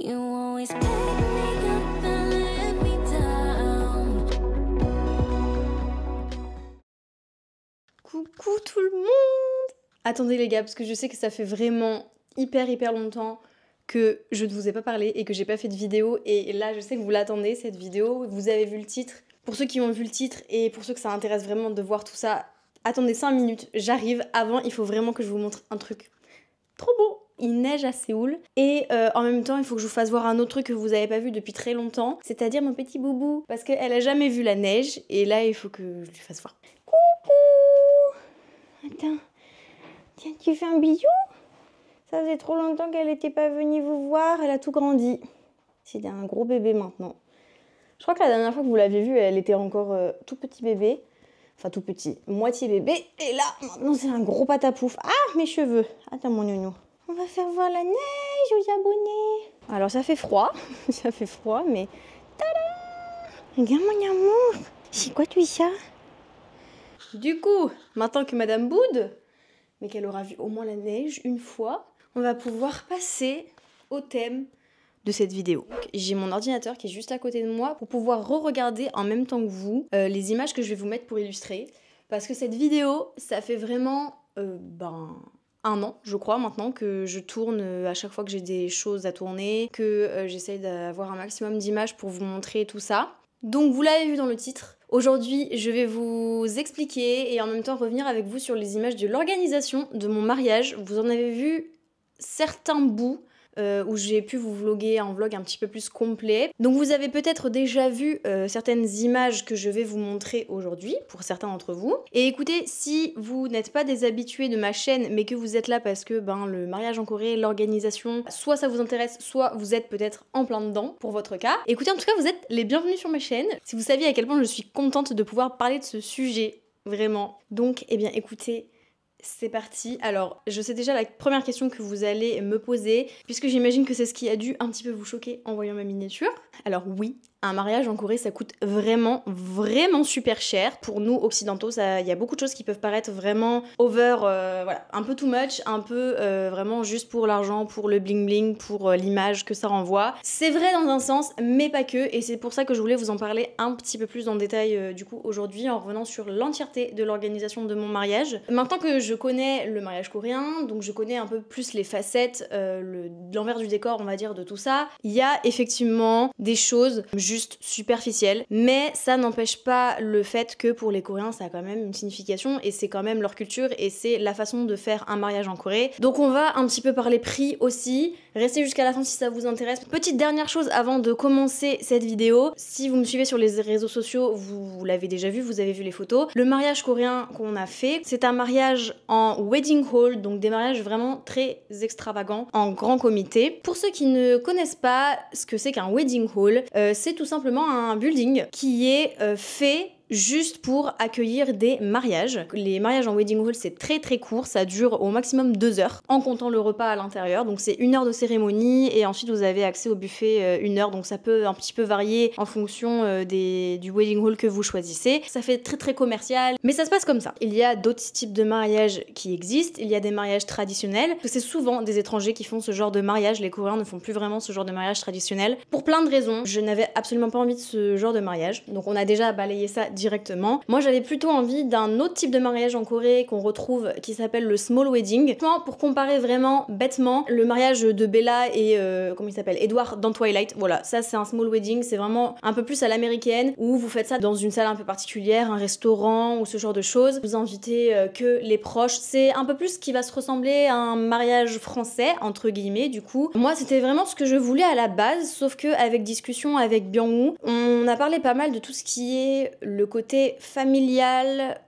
You always pick me up and let me down. Coucou tout le monde! Attendez les gars, parce que je sais que ça fait vraiment hyper longtemps que je ne vous ai pas parlé et que j'ai pas fait de vidéo, et là je sais que vous l'attendez cette vidéo, vous avez vu le titre. Pour ceux qui ont vu le titre et pour ceux que ça intéresse vraiment de voir tout ça, attendez 5 minutes, j'arrive. Avant il faut vraiment que je vous montre un truc trop beau. Il neige à Séoul et en même temps il faut que je vous fasse voir un autre truc que vous avez pas vu depuis très longtemps, c'est-à-dire mon petit boubou, parce qu'elle a jamais vu la neige et là il faut que je lui fasse voir. Coucou! Attends, tiens, tu fais un bisou? Ça faisait trop longtemps qu'elle était pas venue vous voir, elle a tout grandi. C'est un gros bébé maintenant. Je crois que la dernière fois que vous l'aviez vue, elle était encore tout petit bébé. Enfin tout petit, moitié bébé. Et là, maintenant c'est un gros patapouf. Ah, mes cheveux! Attends mon nounou. On va faire voir la neige aux abonnés. Alors ça fait froid, ça fait froid, mais... Tada! Regarde mon amour. C'est quoi tout ça? Du coup, maintenant que Madame boude, mais qu'elle aura vu au moins la neige une fois, on va pouvoir passer au thème de cette vidéo. J'ai mon ordinateur qui est juste à côté de moi pour pouvoir re-regarder en même temps que vous les images que je vais vous mettre pour illustrer. Parce que cette vidéo, ça fait vraiment un an, je crois, maintenant que je tourne à chaque fois que j'ai des choses à tourner, que j'essaye d'avoir un maximum d'images pour vous montrer tout ça. Donc vous l'avez vu dans le titre. Aujourd'hui, je vais vous expliquer et en même temps revenir avec vous sur les images de l'organisation de mon mariage. Vous en avez vu certains bouts où j'ai pu vous vloguer un vlog un petit peu plus complet. Donc vous avez peut-être déjà vu certaines images que je vais vous montrer aujourd'hui, pour certains d'entre vous. Et écoutez, si vous n'êtes pas des habitués de ma chaîne, mais que vous êtes là parce que le mariage en Corée, l'organisation, soit ça vous intéresse, soit vous êtes peut-être en plein dedans, pour votre cas. Écoutez, en tout cas, vous êtes les bienvenus sur ma chaîne. Si vous saviez à quel point je suis contente de pouvoir parler de ce sujet, vraiment. Donc, eh bien, écoutez... C'est parti. Alors, je sais déjà la première question que vous allez me poser, puisque j'imagine que c'est ce qui a dû un petit peu vous choquer en voyant ma miniature. Alors oui, un mariage en Corée, ça coûte vraiment super cher. Pour nous, occidentaux, il y a beaucoup de choses qui peuvent paraître vraiment over, voilà, un peu too much, un peu vraiment juste pour l'argent, pour le bling bling, pour l'image que ça renvoie. C'est vrai dans un sens, mais pas que, et c'est pour ça que je voulais vous en parler un petit peu plus en détail du coup aujourd'hui, en revenant sur l'entièreté de l'organisation de mon mariage. Maintenant que je connais le mariage coréen, donc je connais un peu plus les facettes, l'envers du décor, on va dire, de tout ça, il y a effectivement des choses juste superficielles, mais ça n'empêche pas le fait que pour les Coréens ça a quand même une signification et c'est quand même leur culture et c'est la façon de faire un mariage en Corée. Donc on va un petit peu parler prix aussi, restez jusqu'à la fin si ça vous intéresse. Petite dernière chose avant de commencer cette vidéo, si vous me suivez sur les réseaux sociaux, vous l'avez déjà vu, vous avez vu les photos. Le mariage coréen qu'on a fait, c'est un mariage en wedding hall, donc des mariages vraiment très extravagants en grand comité. Pour ceux qui ne connaissent pas ce que c'est qu'un wedding hall, c'est tout simplement un building qui est fait juste pour accueillir des mariages. Les mariages en wedding hall, c'est très court, ça dure au maximum 2 heures, en comptant le repas à l'intérieur. Donc c'est 1 heure de cérémonie et ensuite vous avez accès au buffet 1 heure, donc ça peut un petit peu varier en fonction du wedding hall que vous choisissez. Ça fait très commercial, mais ça se passe comme ça. Il y a d'autres types de mariages qui existent, il y a des mariages traditionnels, c'est souvent des étrangers qui font ce genre de mariage, les Coréens ne font plus vraiment ce genre de mariage traditionnel, pour plein de raisons. Je n'avais absolument pas envie de ce genre de mariage, donc on a déjà balayé ça directement. Moi j'avais plutôt envie d'un autre type de mariage en Corée qu'on retrouve qui s'appelle le small wedding. Pour comparer vraiment bêtement le mariage de Bella et comment il s'appelle, Edward dans Twilight, voilà, ça c'est un small wedding, c'est vraiment un peu plus à l'américaine où vous faites ça dans une salle un peu particulière, un restaurant ou ce genre de choses. Vous invitez que les proches, c'est un peu plus ce qui va se ressembler à un mariage français entre guillemets du coup. Moi c'était vraiment ce que je voulais à la base, sauf que avec discussion avec Byung-woo, on a parlé pas mal de tout ce qui est le côté familial,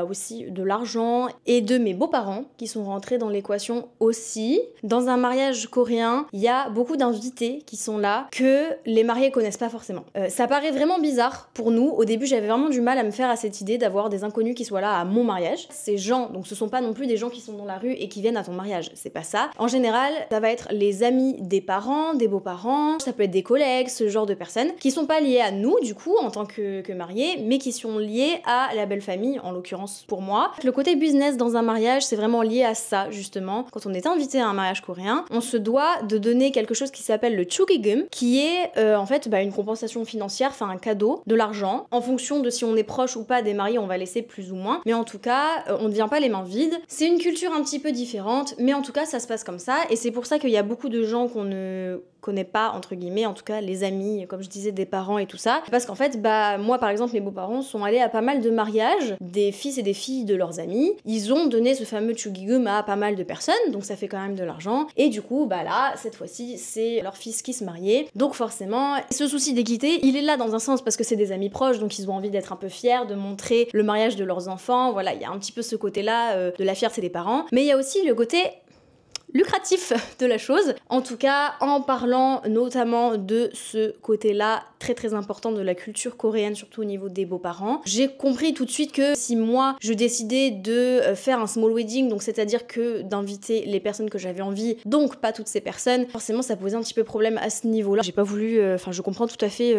aussi de l'argent et de mes beaux-parents qui sont rentrés dans l'équation aussi. Dans un mariage coréen, il y a beaucoup d'invités qui sont là que les mariés connaissent pas forcément. Ça paraît vraiment bizarre pour nous. Au début, j'avais vraiment du mal à me faire à cette idée d'avoir des inconnus qui soient là à mon mariage. Ces gens, donc ce sont pas non plus des gens qui sont dans la rue et qui viennent à ton mariage, c'est pas ça. En général, ça va être les amis des parents, des beaux-parents, ça peut être des collègues, ce genre de personnes qui sont pas liées à nous du coup en tant que mariés, mais qui sont liées à la belle famille, en l'occurrence pour moi. Le côté business dans un mariage, c'est vraiment lié à ça, justement. Quand on est invité à un mariage coréen, on se doit de donner quelque chose qui s'appelle le chugigum, qui est en fait une compensation financière, enfin un cadeau, de l'argent. En fonction de si on est proche ou pas des mariés, on va laisser plus ou moins. Mais en tout cas, on ne vient pas les mains vides. C'est une culture un petit peu différente, mais en tout cas, ça se passe comme ça. Et c'est pour ça qu'il y a beaucoup de gens qu'on ne connaît pas, entre guillemets, en tout cas les amis, comme je disais, des parents et tout ça. Parce qu'en fait, moi par exemple, mes beaux-parents sont allés à pas mal de mariages des fils et des filles de leurs amis. Ils ont donné ce fameux chugigum à pas mal de personnes, donc ça fait quand même de l'argent. Et du coup, là, cette fois-ci, c'est leur fils qui se mariait. Donc forcément, ce souci d'équité, il est là dans un sens parce que c'est des amis proches, donc ils ont envie d'être un peu fiers, de montrer le mariage de leurs enfants. Voilà, il y a un petit peu ce côté-là de la fierté des parents. Mais il y a aussi le côté lucratif de la chose, en tout cas en parlant notamment de ce côté-là très très important de la culture coréenne, surtout au niveau des beaux-parents. J'ai compris tout de suite que si moi je décidais de faire un small wedding, donc c'est-à-dire que d'inviter les personnes que j'avais envie, donc pas toutes ces personnes, forcément ça posait un petit peu problème à ce niveau-là. J'ai pas voulu, je comprends tout à fait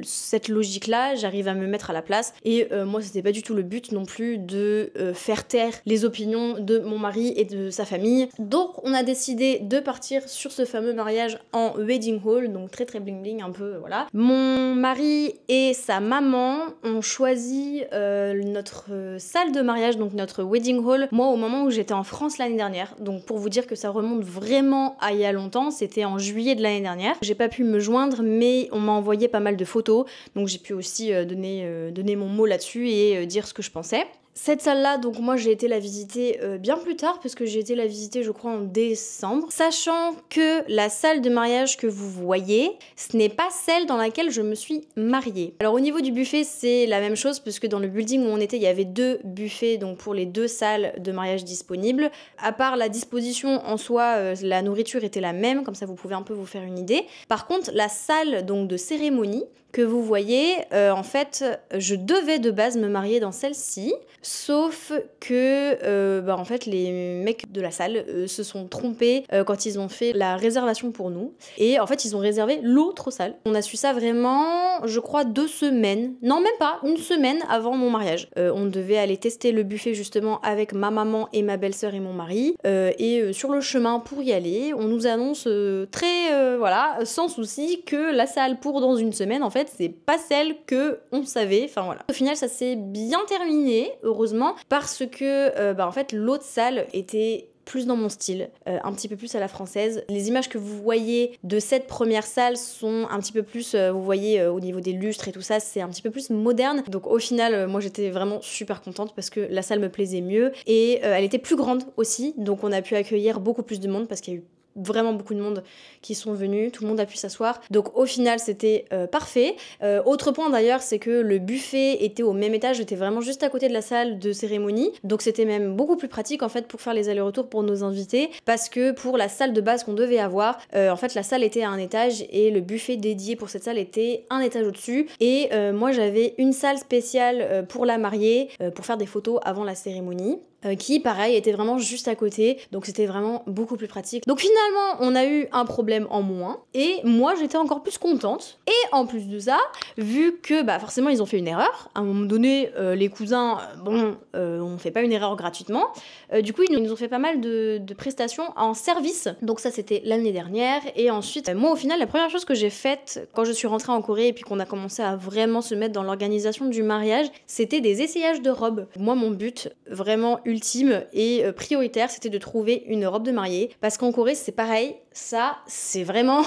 cette logique-là, j'arrive à me mettre à la place et moi c'était pas du tout le but non plus de faire taire les opinions de mon mari et de sa famille. Donc on a décidé de partir sur ce fameux mariage en wedding hall, donc très très bling bling un peu, voilà. Mon mari et sa maman ont choisi notre salle de mariage, donc notre wedding hall, moi au moment où j'étais en France l'année dernière. Donc pour vous dire que ça remonte vraiment à il y a longtemps, c'était en juillet de l'année dernière. J'ai pas pu me joindre, mais on m'a envoyé pas mal de photos, donc j'ai pu aussi donner mon mot là-dessus et dire ce que je pensais. Cette salle-là, donc moi j'ai été la visiter bien plus tard, parce que j'ai été la visiter je crois en décembre, sachant que la salle de mariage que vous voyez, ce n'est pas celle dans laquelle je me suis mariée. Alors au niveau du buffet, c'est la même chose, puisque dans le building où on était, il y avait 2 buffets, donc pour les 2 salles de mariage disponibles. À part la disposition en soi, la nourriture était la même, comme ça vous pouvez un peu vous faire une idée. Par contre, la salle donc de cérémonie que vous voyez, en fait, je devais de base me marier dans celle-ci, sauf que en fait les mecs de la salle se sont trompés quand ils ont fait la réservation pour nous, et en fait ils ont réservé l'autre salle. On a su ça vraiment, je crois 2 semaines, non même pas, 1 semaine avant mon mariage. On devait aller tester le buffet justement avec ma maman et ma belle-sœur et mon mari, et sur le chemin pour y aller, on nous annonce voilà, sans souci, que la salle pour dans 1 semaine, en fait c'est pas celle que on savait, enfin voilà. Au final ça s'est bien terminé, heureusement, parce que en fait l'autre salle était plus dans mon style, un petit peu plus à la française. Les images que vous voyez de cette première salle sont un petit peu plus, vous voyez au niveau des lustres et tout ça, c'est un petit peu plus moderne. Donc au final, moi j'étais vraiment super contente parce que la salle me plaisait mieux et elle était plus grande aussi, donc on a pu accueillir beaucoup plus de monde parce qu'il y a eu vraiment beaucoup de monde qui sont venus, tout le monde a pu s'asseoir, donc au final c'était parfait. Autre point d'ailleurs, c'est que le buffet était au même étage, j'étais vraiment juste à côté de la salle de cérémonie, donc c'était même beaucoup plus pratique en fait pour faire les allers-retours pour nos invités, parce que pour la salle de base qu'on devait avoir, en fait la salle était à un étage et le buffet dédié pour cette salle était un étage au-dessus, et moi j'avais une salle spéciale pour la mariée, pour faire des photos avant la cérémonie, qui pareil était vraiment juste à côté, donc c'était vraiment beaucoup plus pratique. Donc finalement on a eu un problème en moins et moi j'étais encore plus contente, et en plus de ça, vu que forcément ils ont fait une erreur à un moment donné, les cousins on fait pas une erreur gratuitement, du coup ils nous ont fait pas mal de prestations en service, donc ça c'était l'année dernière. Et ensuite moi au final la première chose que j'ai faite quand je suis rentrée en Corée et puis qu'on a commencé à vraiment se mettre dans l'organisation du mariage, c'était des essayages de robes. Moi mon but vraiment ultime et prioritaire, c'était de trouver une robe de mariée, parce qu'en Corée c'est pareil, ça c'est vraiment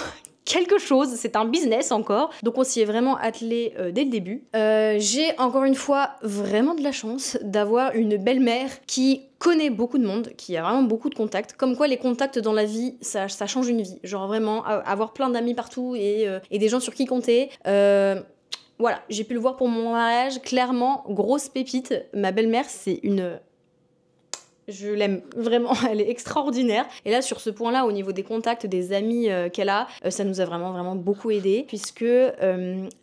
quelque chose, c'est un business encore, donc on s'y est vraiment attelé dès le début. J'ai encore une fois vraiment de la chance d'avoir une belle-mère qui connaît beaucoup de monde, qui a vraiment beaucoup de contacts, comme quoi les contacts dans la vie ça change une vie, genre vraiment avoir plein d'amis partout et des gens sur qui compter. Voilà, j'ai pu le voir pour mon mariage, clairement grosse pépite. Ma belle-mère c'est une... Je l'aime vraiment, elle est extraordinaire. Et là, sur ce point-là, au niveau des contacts, des amis qu'elle a, ça nous a vraiment beaucoup aidé, puisque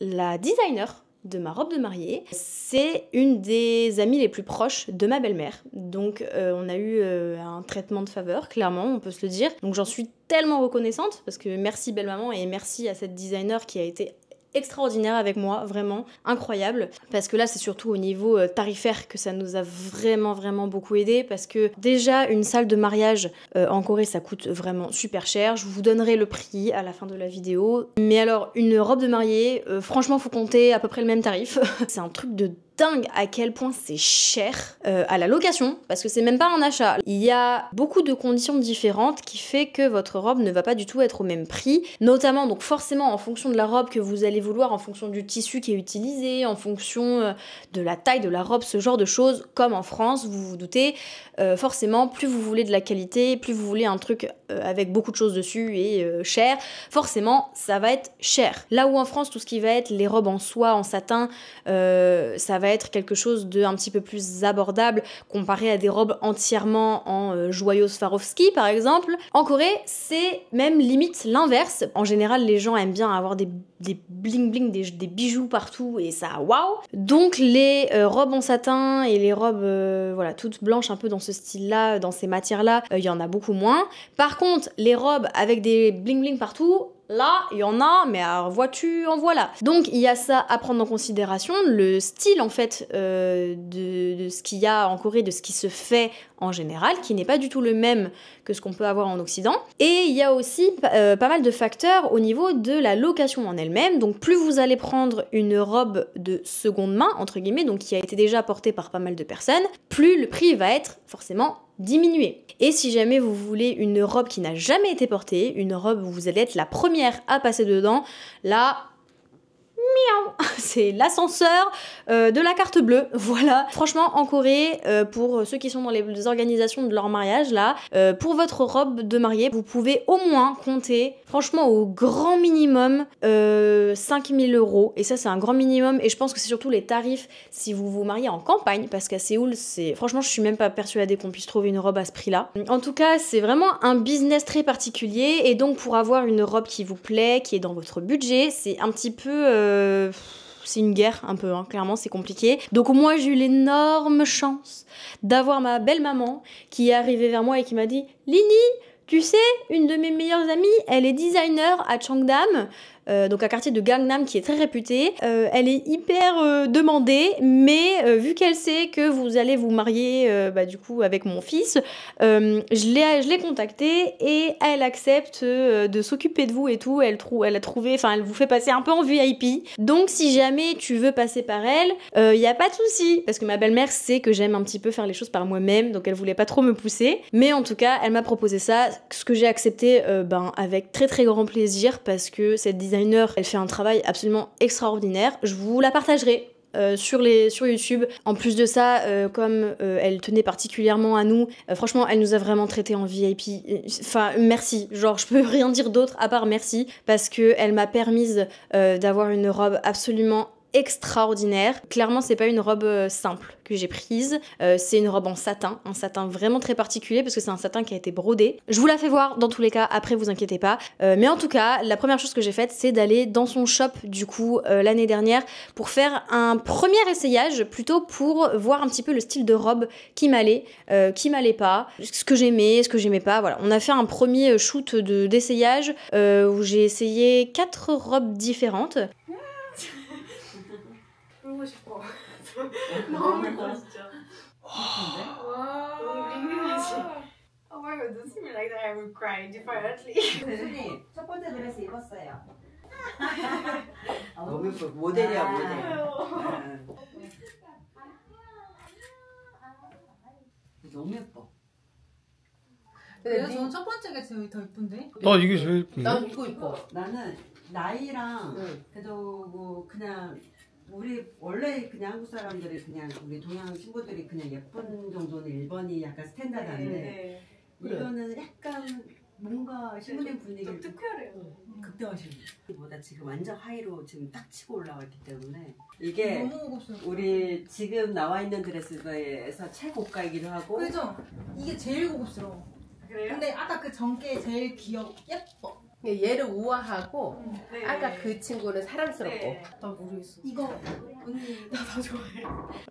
la designer de ma robe de mariée, c'est une des amies les plus proches de ma belle-mère. Donc on a eu un traitement de faveur, clairement, on peut se le dire. Donc j'en suis tellement reconnaissante, parce que merci belle-maman et merci à cette designer qui a été extraordinaire avec moi, vraiment incroyable. Parce que là, c'est surtout au niveau tarifaire que ça nous a vraiment beaucoup aidé. Parce que déjà, une salle de mariage en Corée, ça coûte vraiment super cher. Je vous donnerai le prix à la fin de la vidéo. Mais alors, une robe de mariée, franchement, faut compter à peu près le même tarif. C'est un truc de dingue à quel point c'est cher à la location, parce que c'est même pas un achat. Il y a beaucoup de conditions différentes qui fait que votre robe ne va pas du tout être au même prix, notamment donc forcément en fonction de la robe que vous allez vouloir, en fonction du tissu qui est utilisé, en fonction de la taille de la robe, ce genre de choses, comme en France, vous vous doutez, forcément plus vous voulez de la qualité, plus vous voulez un truc avec beaucoup de choses dessus et cher, forcément ça va être cher. Là où en France, tout ce qui va être les robes en soie, en satin, ça va être quelque chose de un petit peu plus abordable comparé à des robes entièrement en joyaux Swarovski par exemple. En Corée, c'est même limite l'inverse. En général, les gens aiment bien avoir des bling bling, des bijoux partout et ça waouh. Donc les robes en satin et les robes voilà toutes blanches un peu dans ce style-là, dans ces matières-là, il y en a beaucoup moins. Par contre, les robes avec des bling bling partout, là, il y en a, mais vois-tu, en voilà. Donc, il y a ça à prendre en considération, le style, en fait, de ce qu'il y a en Corée, de ce qui se fait en général, qui n'est pas du tout le même que ce qu'on peut avoir en Occident. Et il y a aussi pas mal de facteurs au niveau de la location en elle-même. Donc, plus vous allez prendre une robe de seconde main, entre guillemets, donc qui a été déjà portée par pas mal de personnes, plus le prix va être forcément diminuer. Et si jamais vous voulez une robe qui n'a jamais été portée, une robe où vous allez être la première à passer dedans, là, c'est l'ascenseur de la carte bleue, voilà. Franchement, en Corée, pour ceux qui sont dans les organisations de leur mariage, là, pour votre robe de mariée, vous pouvez au moins compter, franchement, au grand minimum, 5000 €. Et ça, c'est un grand minimum. Et je pense que c'est surtout les tarifs si vous vous mariez en campagne, parce qu'à Séoul, c'est... Franchement, je suis même pas persuadée qu'on puisse trouver une robe à ce prix-là. En tout cas, c'est vraiment un business très particulier. Et donc, pour avoir une robe qui vous plaît, qui est dans votre budget, c'est un petit peu... c'est une guerre un peu, hein. Clairement c'est compliqué. Donc moi j'ai eu l'énorme chance d'avoir ma belle maman qui est arrivée vers moi et qui m'a dit « Lini, tu sais, une de mes meilleures amies, elle est designer à Cheongdam, donc un quartier de Gangnam qui est très réputé. Elle est hyper demandée, mais vu qu'elle sait que vous allez vous marier du coup avec mon fils, je l'ai contactée et elle accepte de s'occuper de vous et tout. Elle vous fait passer un peu en VIP. Donc si jamais tu veux passer par elle, y a pas de souci, parce que ma belle-mère sait que j'aime un petit peu faire les choses par moi-même, donc elle voulait pas trop me pousser. Mais en tout cas, elle m'a proposé ça, ce que j'ai accepté avec très grand plaisir, parce que cette designer, elle fait un travail absolument extraordinaire. Je vous la partagerai sur YouTube. En plus de ça, comme elle tenait particulièrement à nous, franchement, elle nous a vraiment traités en VIP. Enfin, merci. Genre, je peux rien dire d'autre à part merci, parce que elle m'a permise d'avoir une robe absolument extraordinaire. Clairement, c'est pas une robe simple que j'ai prise, c'est une robe en satin, un satin vraiment très particulier parce que c'est un satin qui a été brodé. Je vous la fais voir dans tous les cas, après vous inquiétez pas. Mais en tout cas, la première chose que j'ai faite, c'est d'aller dans son shop du coup l'année dernière pour faire un premier essayage, plutôt pour voir un petit peu le style de robe qui m'allait pas, ce que j'aimais pas, voilà. On a fait un premier shoot d'essayage où j'ai essayé 4 robes différentes. 그러고 싶어. 너무 예뻐 진짜. 와. 너무 밍밍하지. Oh my god, don't see me like that. I will cry definitely. 교수님 첫 번째 드레스 입었어요. 너무 예뻐. 모델이야 모델. 너무 예뻐. 그래요? 저는 첫 번째가 제일 더 이쁜데? 이게 제일 예쁜데? 난 이거 이뻐. 나는 나이랑 그래도 뭐 그냥 우리 원래 그냥 한국 사람들이 그냥 우리 동양 친구들이 그냥 예쁜 정도는 1번이 약간 스탠다드한데 이거는 약간 뭔가 신부님 분위기를 특별해요. 극대화시키는 보다 지금 완전 하이로 지금 딱 치고 올라왔기 때문에 이게 너무 고급스러워. 우리 지금 나와 있는 드레스에서 최고가이기도 하고 그죠? 이게 제일 고급스러워. 그래요? 근데 아까 그 전게 제일 귀여워. 예뻐. 얘를 우아하고 네. 아까 그 친구는 사랑스럽고. 네. 나 모르겠어. 이거 언니 다 좋아해.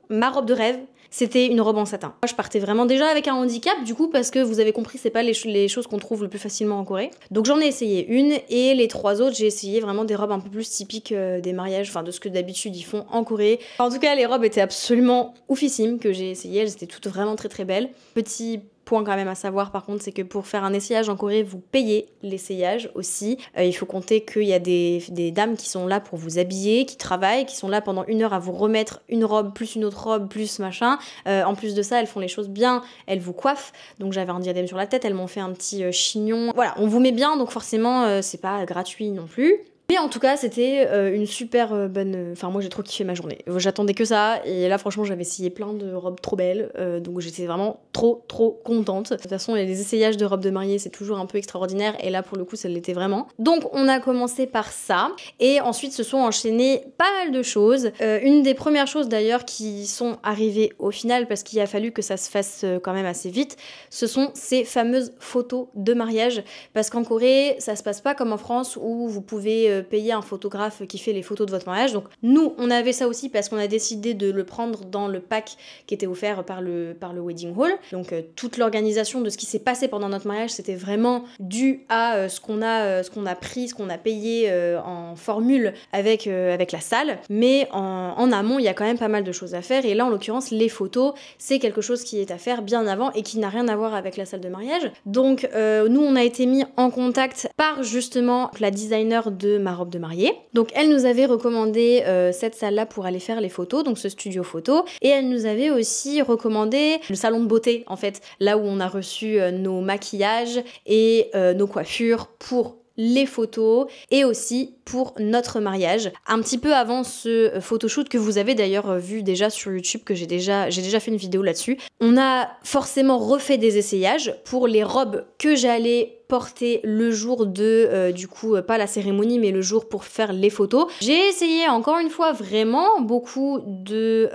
Ma robe de rêve, c'était une robe en satin. Moi, je partais vraiment déjà avec un handicap, du coup, parce que vous avez compris, c'est pas les choses qu'on trouve le plus facilement en Corée. Donc j'en ai essayé une, et les 3 autres, j'ai essayé vraiment des robes un peu plus typiques des mariages, enfin de ce que d'habitude ils font en Corée. En tout cas, les robes étaient absolument oufissimes que j'ai essayé, elles étaient toutes vraiment très très belles. Petit point quand même à savoir par contre, c'est que pour faire un essayage en Corée, vous payez l'essayage aussi. Il faut compter qu'il y a des dames qui sont là pour vous habiller, qui travaillent, qui sont là pendant 1 heure à vous remettre une robe, plus une autre robe, plus machin. En plus de ça, elles font les choses bien, elles vous coiffent. Donc j'avais un diadème sur la tête, elles m'ont fait un petit chignon. Voilà, on vous met bien, donc forcément c'est pas gratuit non plus. Mais en tout cas, c'était une super bonne... Enfin, moi, j'ai trop kiffé ma journée. J'attendais que ça. Et là, franchement, j'avais essayé plein de robes trop belles. Donc, j'étais vraiment trop contente. De toute façon, les essayages de robes de mariée, c'est toujours un peu extraordinaire. Et là, pour le coup, ça l'était vraiment. Donc, on a commencé par ça. Et ensuite, se sont enchaînées pas mal de choses. Une des premières choses, d'ailleurs, qui sont arrivées au final, parce qu'il a fallu que ça se fasse quand même assez vite, ce sont ces fameuses photos de mariage. Parce qu'en Corée, ça se passe pas comme en France, où vous pouvez payer un photographe qui fait les photos de votre mariage. Donc nous, on avait ça aussi parce qu'on a décidé de le prendre dans le pack qui était offert par le wedding hall. Donc toute l'organisation de ce qui s'est passé pendant notre mariage, c'était vraiment dû à ce qu'on a pris, ce qu'on a payé en formule avec la salle. Mais en amont, il y a quand même pas mal de choses à faire. Et là, en l'occurrence, les photos, c'est quelque chose qui est à faire bien avant et qui n'a rien à voir avec la salle de mariage. Donc nous, on a été mis en contact par justement la designer de ma robe de mariée. Donc elle nous avait recommandé cette salle-là pour aller faire les photos, donc ce studio photo, et elle nous avait aussi recommandé le salon de beauté, en fait, là où on a reçu nos maquillages et nos coiffures pour les photos et aussi pour notre mariage. Un petit peu avant ce photoshoot que vous avez d'ailleurs vu déjà sur YouTube, que j'ai déjà fait une vidéo là-dessus, on a forcément refait des essayages pour les robes que j'allais porter le jour de, du coup, pas la cérémonie, mais le jour pour faire les photos. J'ai essayé encore une fois vraiment beaucoup de...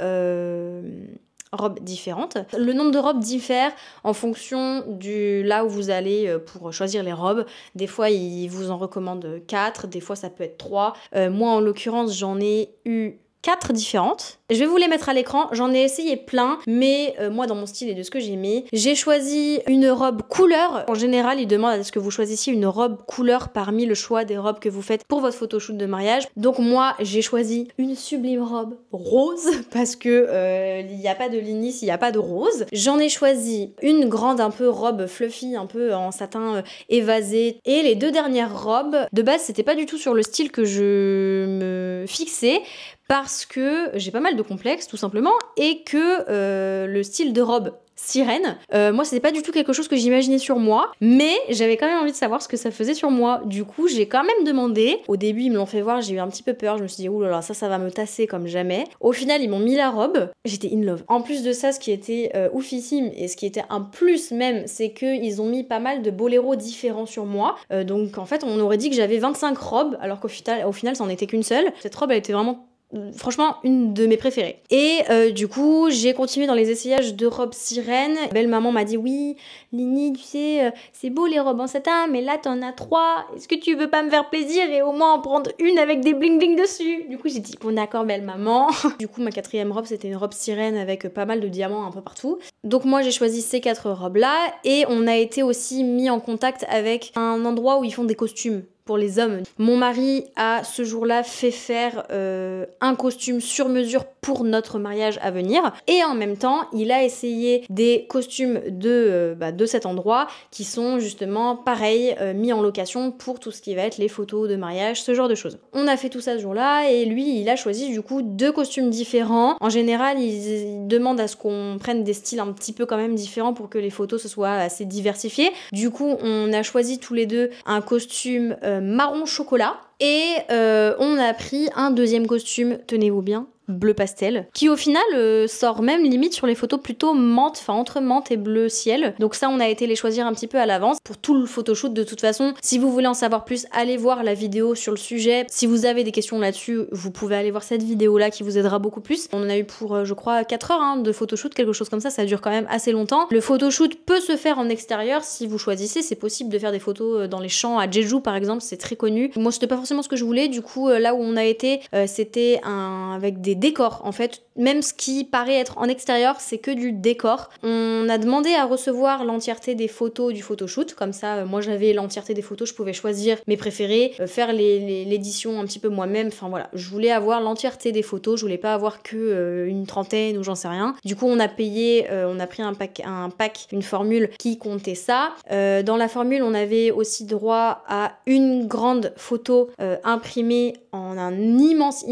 robes différentes. Le nombre de robes diffère en fonction du là où vous allez pour choisir les robes. Des fois, ils vous en recommandent 4, des fois ça peut être 3. Moi, en l'occurrence, j'en ai eu 4 différentes. Je vais vous les mettre à l'écran. J'en ai essayé plein, mais moi, dans mon style et de ce que j'aimais, j'ai choisi une robe couleur. En général, ils demandent à ce que vous choisissiez une robe couleur parmi le choix des robes que vous faites pour votre photoshoot de mariage. Donc moi, j'ai choisi une sublime robe rose parce que il n'y a pas de linis, il n'y a pas de rose. J'en ai choisi une grande un peu robe fluffy, un peu en satin évasé. Et les 2 dernières robes, de base, c'était pas du tout sur le style que je me fixais, parce que j'ai pas mal de complexes tout simplement et que le style de robe sirène, moi c'était pas du tout quelque chose que j'imaginais sur moi, mais j'avais quand même envie de savoir ce que ça faisait sur moi. Du coup, j'ai quand même demandé. Au début, ils me l'ont fait voir, j'ai eu un petit peu peur, je me suis dit oulala, ça va me tasser comme jamais. Au final, ils m'ont mis la robe, j'étais in love. En plus de ça, ce qui était oufissime et ce qui était un plus même, c'est qu'ils ont mis pas mal de boléros différents sur moi. Donc en fait, on aurait dit que j'avais 25 robes, alors qu'au final, ça en était qu'une seule. Cette robe, elle était vraiment franchement une de mes préférées. Et du coup, j'ai continué dans les essayages de robes sirènes. Belle maman m'a dit oui, Lini, tu sais, c'est beau les robes en satin, mais là t'en as 3. Est-ce que tu veux pas me faire plaisir et au moins en prendre une avec des bling bling dessus? Du coup, j'ai dit bon d'accord, belle maman. Du coup, ma 4e robe, c'était une robe sirène avec pas mal de diamants un peu partout. Donc moi, j'ai choisi ces 4 robes là et on a été aussi mis en contact avec un endroit où ils font des costumes pour les hommes. Mon mari a ce jour-là fait faire un costume sur mesure pour notre mariage à venir et en même temps il a essayé des costumes de cet endroit qui sont justement pareil mis en location pour tout ce qui va être les photos de mariage, ce genre de choses. On a fait tout ça ce jour-là et lui il a choisi du coup 2 costumes différents. En général il demande à ce qu'on prenne des styles un petit peu quand même différents pour que les photos se soient assez diversifiées. Du coup on a choisi tous les 2 un costume marron chocolat Et on a pris un deuxième costume, tenez-vous bien, bleu pastel, qui au final sort même limite sur les photos plutôt menthe, enfin entre menthe et bleu ciel. Donc ça, on a été les choisir un petit peu à l'avance pour tout le photoshoot. De toute façon, si vous voulez en savoir plus, allez voir la vidéo sur le sujet. Si vous avez des questions là-dessus, vous pouvez aller voir cette vidéo-là qui vous aidera beaucoup plus. On en a eu pour, je crois, 4 heures de photoshoot, quelque chose comme ça dure quand même assez longtemps. Le photoshoot peut se faire en extérieur si vous choisissez, c'est possible de faire des photos dans les champs à Jeju par exemple, c'est très connu. Moi, c'était pas forcément ce que je voulais, du coup, là où on a été, c'était avec des décors en fait. Même ce qui paraît être en extérieur, c'est que du décor. On a demandé à recevoir l'entièreté des photos du photoshoot, comme ça moi j'avais l'entièreté des photos, je pouvais choisir mes préférés, faire l'édition un petit peu moi-même, enfin voilà, je voulais avoir l'entièreté des photos, je voulais pas avoir que une trentaine ou j'en sais rien. Du coup on a payé, on a pris un pack, une formule qui comptait ça. Dans la formule on avait aussi droit à une grande photo imprimée en un immense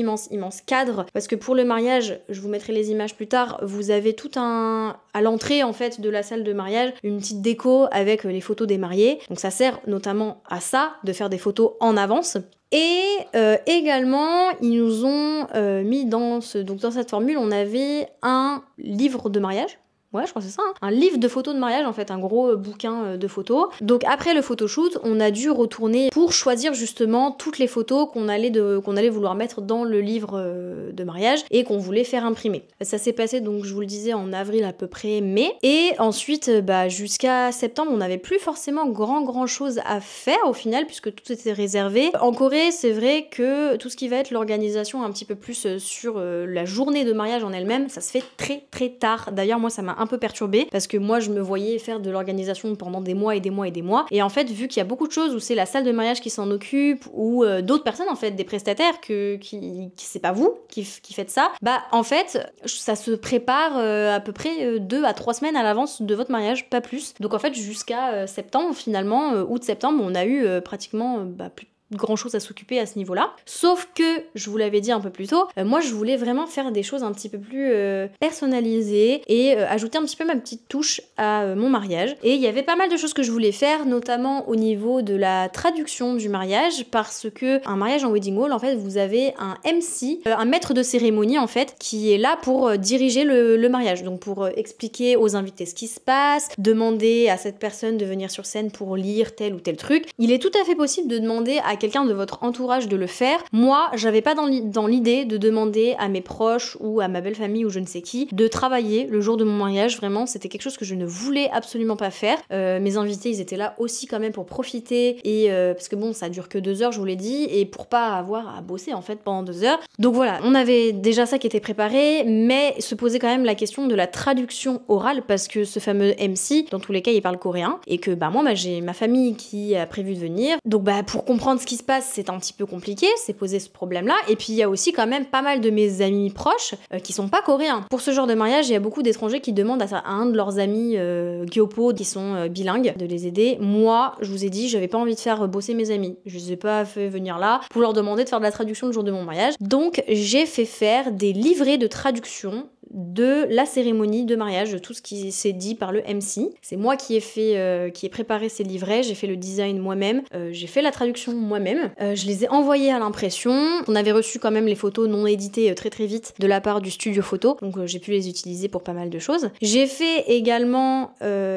cadre, parce que pour le mariage, je vous mettrai les images plus tard, vous avez tout à l'entrée en fait de la salle de mariage, une petite déco avec les photos des mariés. Donc ça sert notamment à ça, de faire des photos en avance. Et également, ils nous ont mis dans cette formule, on avait un livre de mariage. Ouais, je crois que c'est ça, hein. Un livre de photos de mariage, en fait, un gros bouquin de photos. Donc après le photoshoot, on a dû retourner pour choisir justement toutes les photos qu'on allait vouloir mettre dans le livre de mariage et qu'on voulait faire imprimer. Ça s'est passé, donc je vous le disais, en avril à peu près, mai. Et ensuite, jusqu'à septembre, on n'avait plus forcément grand chose à faire au final, puisque tout était réservé. En Corée, c'est vrai que tout ce qui va être l'organisation un petit peu plus sur la journée de mariage en elle-même, ça se fait très tard. D'ailleurs, moi, ça m'a un peu perturbée parce que moi je me voyais faire de l'organisation pendant des mois et en fait vu qu'il y a beaucoup de choses où c'est la salle de mariage qui s'en occupe ou d'autres personnes en fait, des prestataires qui c'est pas vous qui faites ça, en fait ça se prépare à peu près 2 à 3 semaines à l'avance de votre mariage, pas plus. Donc en fait jusqu'à septembre finalement, août-septembre, on a eu pratiquement plus grand chose à s'occuper à ce niveau-là. Sauf que, je vous l'avais dit un peu plus tôt, moi je voulais vraiment faire des choses un petit peu plus personnalisées et ajouter un petit peu ma petite touche à mon mariage. Et il y avait pas mal de choses que je voulais faire, notamment au niveau de la traduction du mariage, parce que un mariage en wedding hall, en fait, vous avez un MC, un maître de cérémonie en fait, qui est là pour diriger le mariage, donc pour expliquer aux invités ce qui se passe, demander à cette personne de venir sur scène pour lire tel ou tel truc. Il est tout à fait possible de demander à quelqu'un de votre entourage de le faire. Moi, j'avais pas dans l'idée de demander à mes proches ou à ma belle famille ou je ne sais qui de travailler le jour de mon mariage. Vraiment, c'était quelque chose que je ne voulais absolument pas faire. Mes invités, ils étaient là aussi quand même pour profiter et parce que bon, ça dure que 2 heures, je vous l'ai dit, et pour pas avoir à bosser en fait pendant 2 heures. Donc voilà, on avait déjà ça qui était préparé, mais se posait quand même la question de la traduction orale parce que ce fameux MC, dans tous les cas, il parle coréen et que moi, j'ai ma famille qui a prévu de venir. Donc pour comprendre ce qui se passe, c'est un petit peu compliqué, c'est posé ce problème-là. Et puis il y a aussi quand même pas mal de mes amis proches qui sont pas coréens. Pour ce genre de mariage, il y a beaucoup d'étrangers qui demandent à un de leurs amis gyopo qui sont bilingues de les aider. Moi, je vous ai dit, j'avais pas envie de faire bosser mes amis. Je les ai pas fait venir là pour leur demander de faire de la traduction le jour de mon mariage. Donc j'ai fait faire des livrets de traduction de la cérémonie de mariage, de tout ce qui s'est dit par le MC. C'est moi qui ai préparé ces livrets, j'ai fait le design moi-même, j'ai fait la traduction moi-même, je les ai envoyés à l'impression. On avait reçu quand même les photos non éditées très vite de la part du studio photo, donc j'ai pu les utiliser pour pas mal de choses. J'ai fait également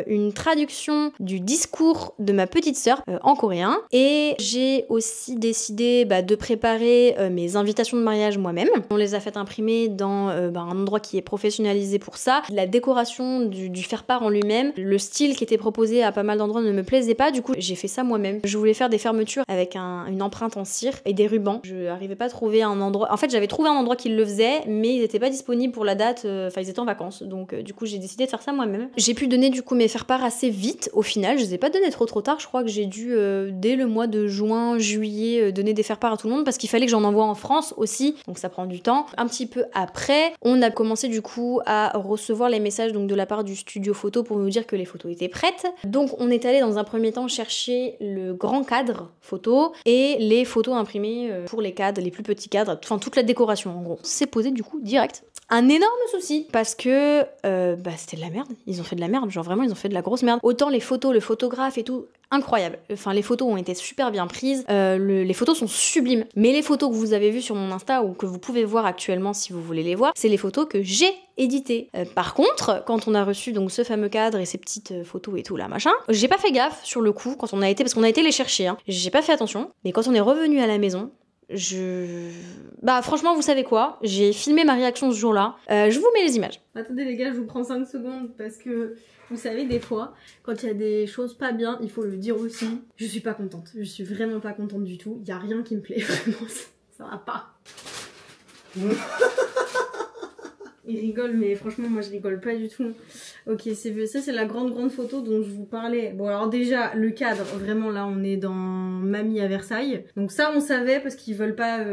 une traduction du discours de ma petite sœur en coréen, et j'ai aussi décidé de préparer mes invitations de mariage moi-même. On les a fait imprimer dans un endroit qui est professionnalisé pour ça. La décoration du faire-part en lui-même, le style qui était proposé à pas mal d'endroits ne me plaisait pas, du coup j'ai fait ça moi-même. Je voulais faire des fermetures avec une empreinte en cire et des rubans. Je n'arrivais pas à trouver un endroit, en fait j'avais trouvé un endroit qui le faisait, mais ils n'étaient pas disponibles pour la date, ils étaient en vacances, donc du coup j'ai décidé de faire ça moi-même. J'ai pu donner du coup mes faire-part assez vite au final, je les ai pas donnés trop tard, je crois que j'ai dû dès le mois de juin, juillet donner des faire-part à tout le monde parce qu'il fallait que j'en envoie en France aussi, donc ça prend du temps. Un petit peu après, on a commencé du coup à recevoir les messages donc de la part du studio photo pour nous dire que les photos étaient prêtes. Donc on est allé dans un premier temps chercher le grand cadre photo et les photos imprimées pour les cadres, les plus petits cadres, enfin toute la décoration en gros. C'est posé du coup direct. Un énorme souci parce que c'était de la merde. Ils ont fait de la merde, genre vraiment ils ont fait de la grosse merde. Autant les photos, le photographe et tout, incroyable. Enfin, les photos ont été super bien prises, les photos sont sublimes. Mais les photos que vous avez vues sur mon Insta ou que vous pouvez voir actuellement si vous voulez les voir, c'est les photos que j'ai éditées. Par contre, quand on a reçu donc ce fameux cadre et ces petites photos et tout là, machin, j'ai pas fait gaffe sur le coup quand on a été, parce qu'on a été les chercher, hein. J'ai pas fait attention. Mais quand on est revenu à la maison, bah franchement, vous savez quoi, j'ai filmé ma réaction ce jour-là. Je vous mets les images. Attendez les gars, je vous prends 5 secondes parce que vous savez, des fois, quand il y a des choses pas bien, il faut le dire aussi. Je suis pas contente, je suis vraiment pas contente du tout. Il y a rien qui me plaît, vraiment, ça va pas. Il rigole, mais franchement, moi je rigole pas du tout. Ok, ça c'est la grande photo dont je vous parlais. Bon, alors déjà, le cadre, vraiment là, on est dans Mamie à Versailles. Donc ça, on savait parce qu'ils veulent pas.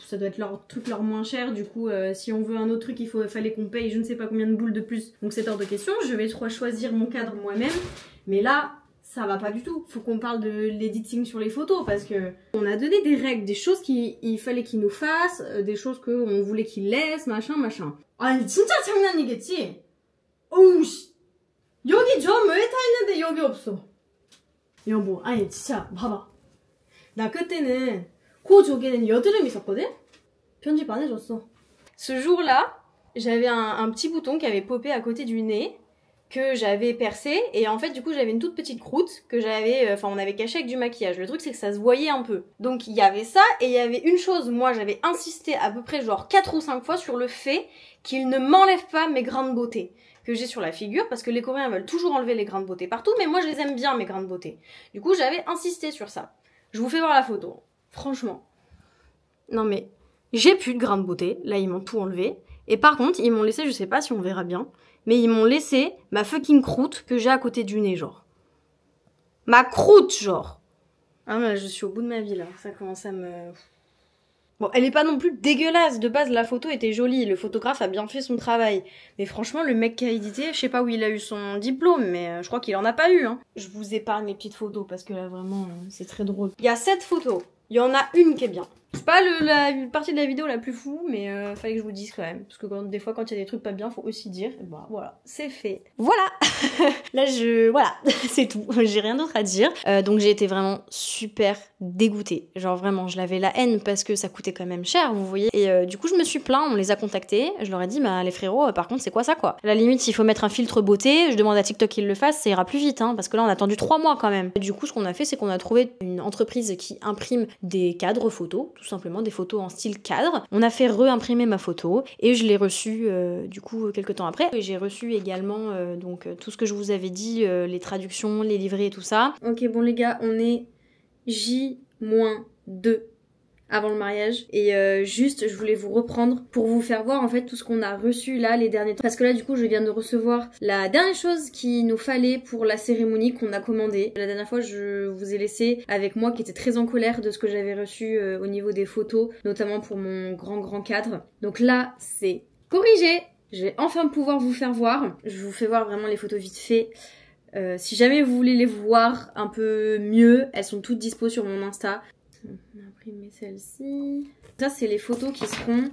Ça doit être leur truc leur moins cher. Du coup, si on veut un autre truc, fallait qu'on paye je ne sais pas combien de boules de plus. Donc c'est hors de question. Je vais choisir mon cadre moi-même. Mais là, ça va pas du tout. Faut qu'on parle de l'editing sur les photos parce que on a donné des règles, des choses qu'il fallait qu'ils nous fassent, des choses qu'on voulait qu'ils laissent, machin. 아니 진짜 장난이겠지? 어우 씨 여기 점 왜 다 있는데 여기 없어? 여보 아니 진짜 봐봐 나 그때는 그 조개는 여드름 있었거든? 편집 안 해줬어. Ce jour-là, j'avais un petit bouton qui avait popé à côté du nez que j'avais percé et en fait du coup j'avais une toute petite croûte que j'avais, on avait caché avec du maquillage. Le truc c'est que ça se voyait un peu. Donc il y avait ça et il y avait une chose, moi j'avais insisté à peu près genre 4 ou 5 fois sur le fait qu'il ne m'enlève pas mes grains de beauté que j'ai sur la figure parce que les Coréens veulent toujours enlever les grains de beauté partout mais moi je les aime bien mes grains de beauté. Du coup j'avais insisté sur ça. Je vous fais voir la photo. Franchement. Non mais j'ai plus de grains de beauté, là ils m'ont tout enlevé. Et par contre ils m'ont laissé, je sais pas si on verra bien, mais ils m'ont laissé ma fucking croûte que j'ai à côté du nez, genre. Ma croûte, genre. Ah mais je suis au bout de ma vie, là. Ça commence à me... Bon, elle est pas non plus dégueulasse. De base, la photo était jolie. Le photographe a bien fait son travail. Mais franchement, le mec qui a édité, je sais pas où il a eu son diplôme, mais je crois qu'il en a pas eu, hein. Je vous épargne les petites photos parce que là, vraiment, c'est très drôle. Il y a 7 photos. Il y en a une qui est bien. C'est pas la partie de la vidéo la plus fou, mais fallait que je vous dise quand même. Parce que des fois, quand il y a des trucs pas bien, faut aussi dire. Et bah voilà, c'est fait. Voilà. Là, voilà, c'est tout. J'ai rien d'autre à dire. Donc j'ai été vraiment super dégoûtée. Genre vraiment, je l'avais la haine parce que ça coûtait quand même cher, vous voyez. Et du coup, je me suis plaint, on les a contactés. Je leur ai dit, bah les frérots, par contre, c'est quoi ça, quoi. À la limite, s'il faut mettre un filtre beauté, je demande à TikTok qu'il le fasse, ça ira plus vite, hein. Parce que là, on a attendu 3 mois quand même. Et du coup, ce qu'on a fait, c'est qu'on a trouvé une entreprise qui imprime des cadres photos, tout simplement des photos en style cadre. On a fait réimprimer ma photo et je l'ai reçue du coup quelques temps après. Et j'ai reçu également donc tout ce que je vous avais dit, les traductions, les livrets et tout ça. Ok bon les gars, on est J-2 avant le mariage et juste je voulais vous reprendre pour vous faire voir en fait tout ce qu'on a reçu là les derniers temps parce que là du coup je viens de recevoir la dernière chose qu'il nous fallait pour la cérémonie qu'on a commandée. La dernière fois je vous ai laissé avec moi qui était très en colère de ce que j'avais reçu au niveau des photos, notamment pour mon grand cadre. Donc là c'est corrigé, je vais enfin pouvoir vous faire voir. Je vous fais voir vraiment les photos vite fait. Si jamais vous voulez les voir un peu mieux, elles sont toutes dispo sur mon Insta. On a imprimé celle-ci. Ça, c'est les photos qui seront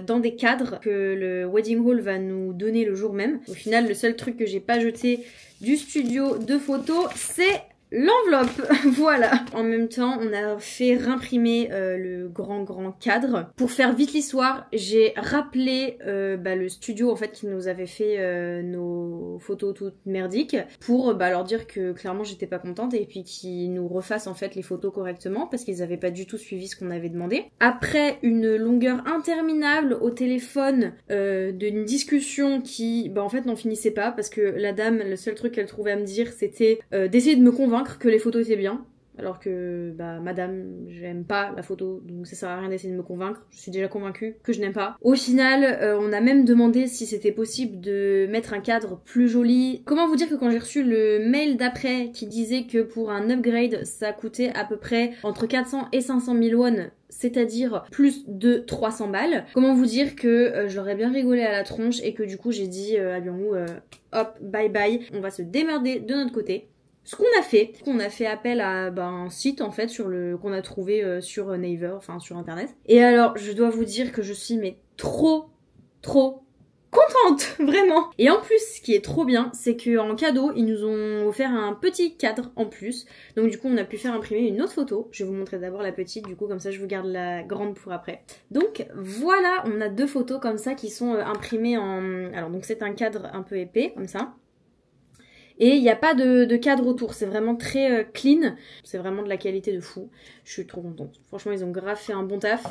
dans des cadres que le wedding hall va nous donner le jour même. Au final, le seul truc que j'ai pas jeté du studio de photos, c'est l'enveloppe. Voilà. En même temps, on a fait réimprimer le grand cadre. Pour faire vite l'histoire, j'ai rappelé le studio en fait qui nous avait fait nos photos toutes merdiques pour leur dire que clairement j'étais pas contente et puis qu'ils nous refassent en fait les photos correctement parce qu'ils avaient pas du tout suivi ce qu'on avait demandé. Après une longueur interminable au téléphone d'une discussion qui en fait n'en finissait pas parce que la dame, le seul truc qu'elle trouvait à me dire c'était d'essayer de me convaincre que les photos étaient bien, alors que madame, j'aime pas la photo, donc ça sert à rien d'essayer de me convaincre, je suis déjà convaincue que je n'aime pas. Au final, on a même demandé si c'était possible de mettre un cadre plus joli. Comment vous dire que quand j'ai reçu le mail d'après qui disait que pour un upgrade, ça coûtait à peu près entre 400 et 500 000 won, c'est-à-dire plus de 300 balles. Comment vous dire que je leur ai bien rigolé à la tronche et que du coup j'ai dit à Byung-woo, hop, bye bye, on va se démerder de notre côté. Ce qu'on a fait appel à un site en fait qu'on a trouvé sur Naver, enfin sur internet. Et alors je dois vous dire que je suis trop contente, vraiment. Et en plus, ce qui est trop bien, c'est qu'en cadeau, ils nous ont offert un petit cadre en plus. Donc du coup, on a pu faire imprimer une autre photo. Je vais vous montrer d'abord la petite, du coup, comme ça je vous garde la grande pour après. Donc voilà, on a 2 photos comme ça qui sont imprimées en... Alors donc c'est un cadre un peu épais, comme ça. Et il n'y a pas de cadre autour, c'est vraiment très clean. C'est vraiment de la qualité de fou. Je suis trop contente. Franchement, ils ont grave fait un bon taf.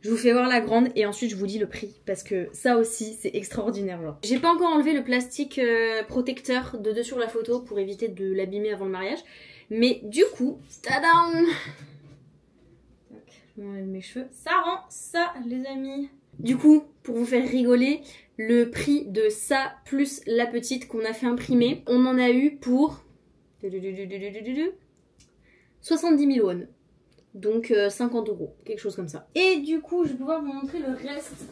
Je vous fais voir la grande et ensuite je vous dis le prix parce que ça aussi c'est extraordinaire genre. J'ai pas encore enlevé le plastique protecteur de dessus sur la photo pour éviter de l'abîmer avant le mariage. Mais du coup, tadam! Je m'enlève mes cheveux. Ça rend ça les amis. Du coup, pour vous faire rigoler, le prix de ça plus la petite qu'on a fait imprimer, on en a eu pour 70 000 won. Donc 50 €, quelque chose comme ça. Et du coup, je vais pouvoir vous montrer le reste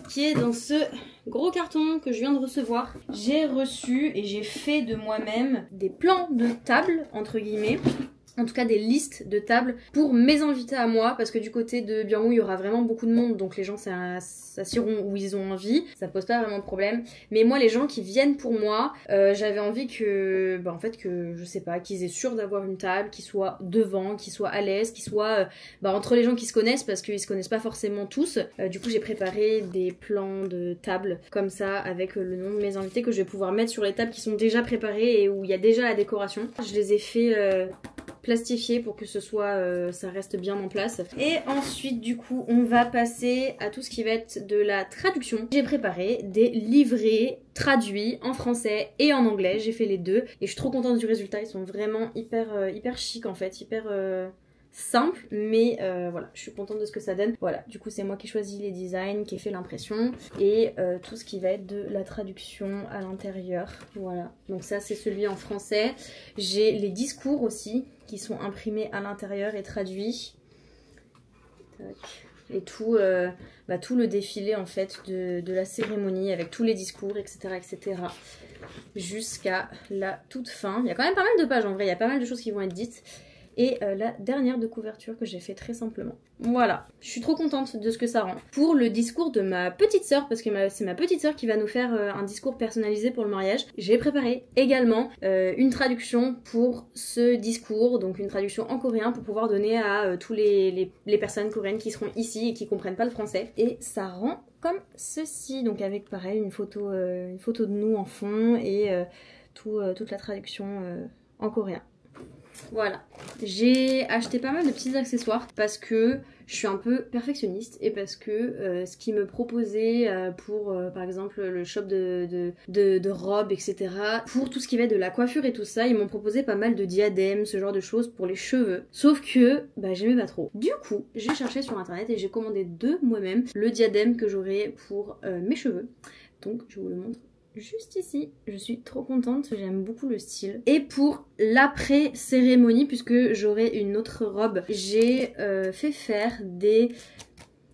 qui est dans ce gros carton que je viens de recevoir. J'ai reçu et j'ai fait de moi-même des plans de table, entre guillemets. En tout cas des listes de tables pour mes invités à moi, parce que du côté de Byung-woo il y aura vraiment beaucoup de monde, donc les gens s'assiront où ils ont envie, ça pose pas vraiment de problème. Mais moi les gens qui viennent pour moi, j'avais envie que, en fait que je sais pas, qu'ils aient sûr d'avoir une table, qu'ils soient devant, qu'ils soient à l'aise, qu'ils soient entre les gens qui se connaissent, parce qu'ils se connaissent pas forcément tous. Du coup j'ai préparé des plans de table comme ça avec le nom de mes invités que je vais pouvoir mettre sur les tables qui sont déjà préparées et où il y a déjà la décoration. Je les ai fait plastifié pour que ce soit ça reste bien en place. Et ensuite du coup on va passer à tout ce qui va être de la traduction. J'ai préparé des livrets traduits en français et en anglais, j'ai fait les deux et je suis trop contente du résultat. Ils sont vraiment hyper chic en fait, hyper simple, mais voilà, je suis contente de ce que ça donne. Voilà, du coup c'est moi qui ai choisi les designs, qui ai fait l'impression et tout ce qui va être de la traduction à l'intérieur. Voilà, donc ça c'est celui en français. J'ai les discours aussi qui sont imprimés à l'intérieur et traduits. Tac. Et tout le défilé en fait de la cérémonie avec tous les discours, etc. jusqu'à la toute fin. Il y a quand même pas mal de pages en vrai, il y a pas mal de choses qui vont être dites. Et la dernière de couverture que j'ai fait très simplement. Voilà, je suis trop contente de ce que ça rend. Pour le discours de ma petite sœur, parce que c'est ma petite sœur qui va nous faire un discours personnalisé pour le mariage, j'ai préparé également une traduction pour ce discours, donc une traduction en coréen pour pouvoir donner à tous les personnes coréennes qui seront ici et qui comprennent pas le français. Et ça rend comme ceci, donc avec pareil une photo de nous en fond et toute la traduction en coréen. Voilà, j'ai acheté pas mal de petits accessoires parce que je suis un peu perfectionniste et parce que ce qu'ils me proposaient pour par exemple le shop de robes, etc. Pour tout ce qui va être de la coiffure et tout ça, ils m'ont proposé pas mal de diadèmes, ce genre de choses pour les cheveux. Sauf que j'aimais pas trop. Du coup, j'ai cherché sur internet et j'ai commandé de moi-même le diadème que j'aurai pour mes cheveux. Donc je vous le montre juste ici. Je suis trop contente, j'aime beaucoup le style. Et pour l'après-cérémonie, puisque j'aurai une autre robe, j'ai fait faire des...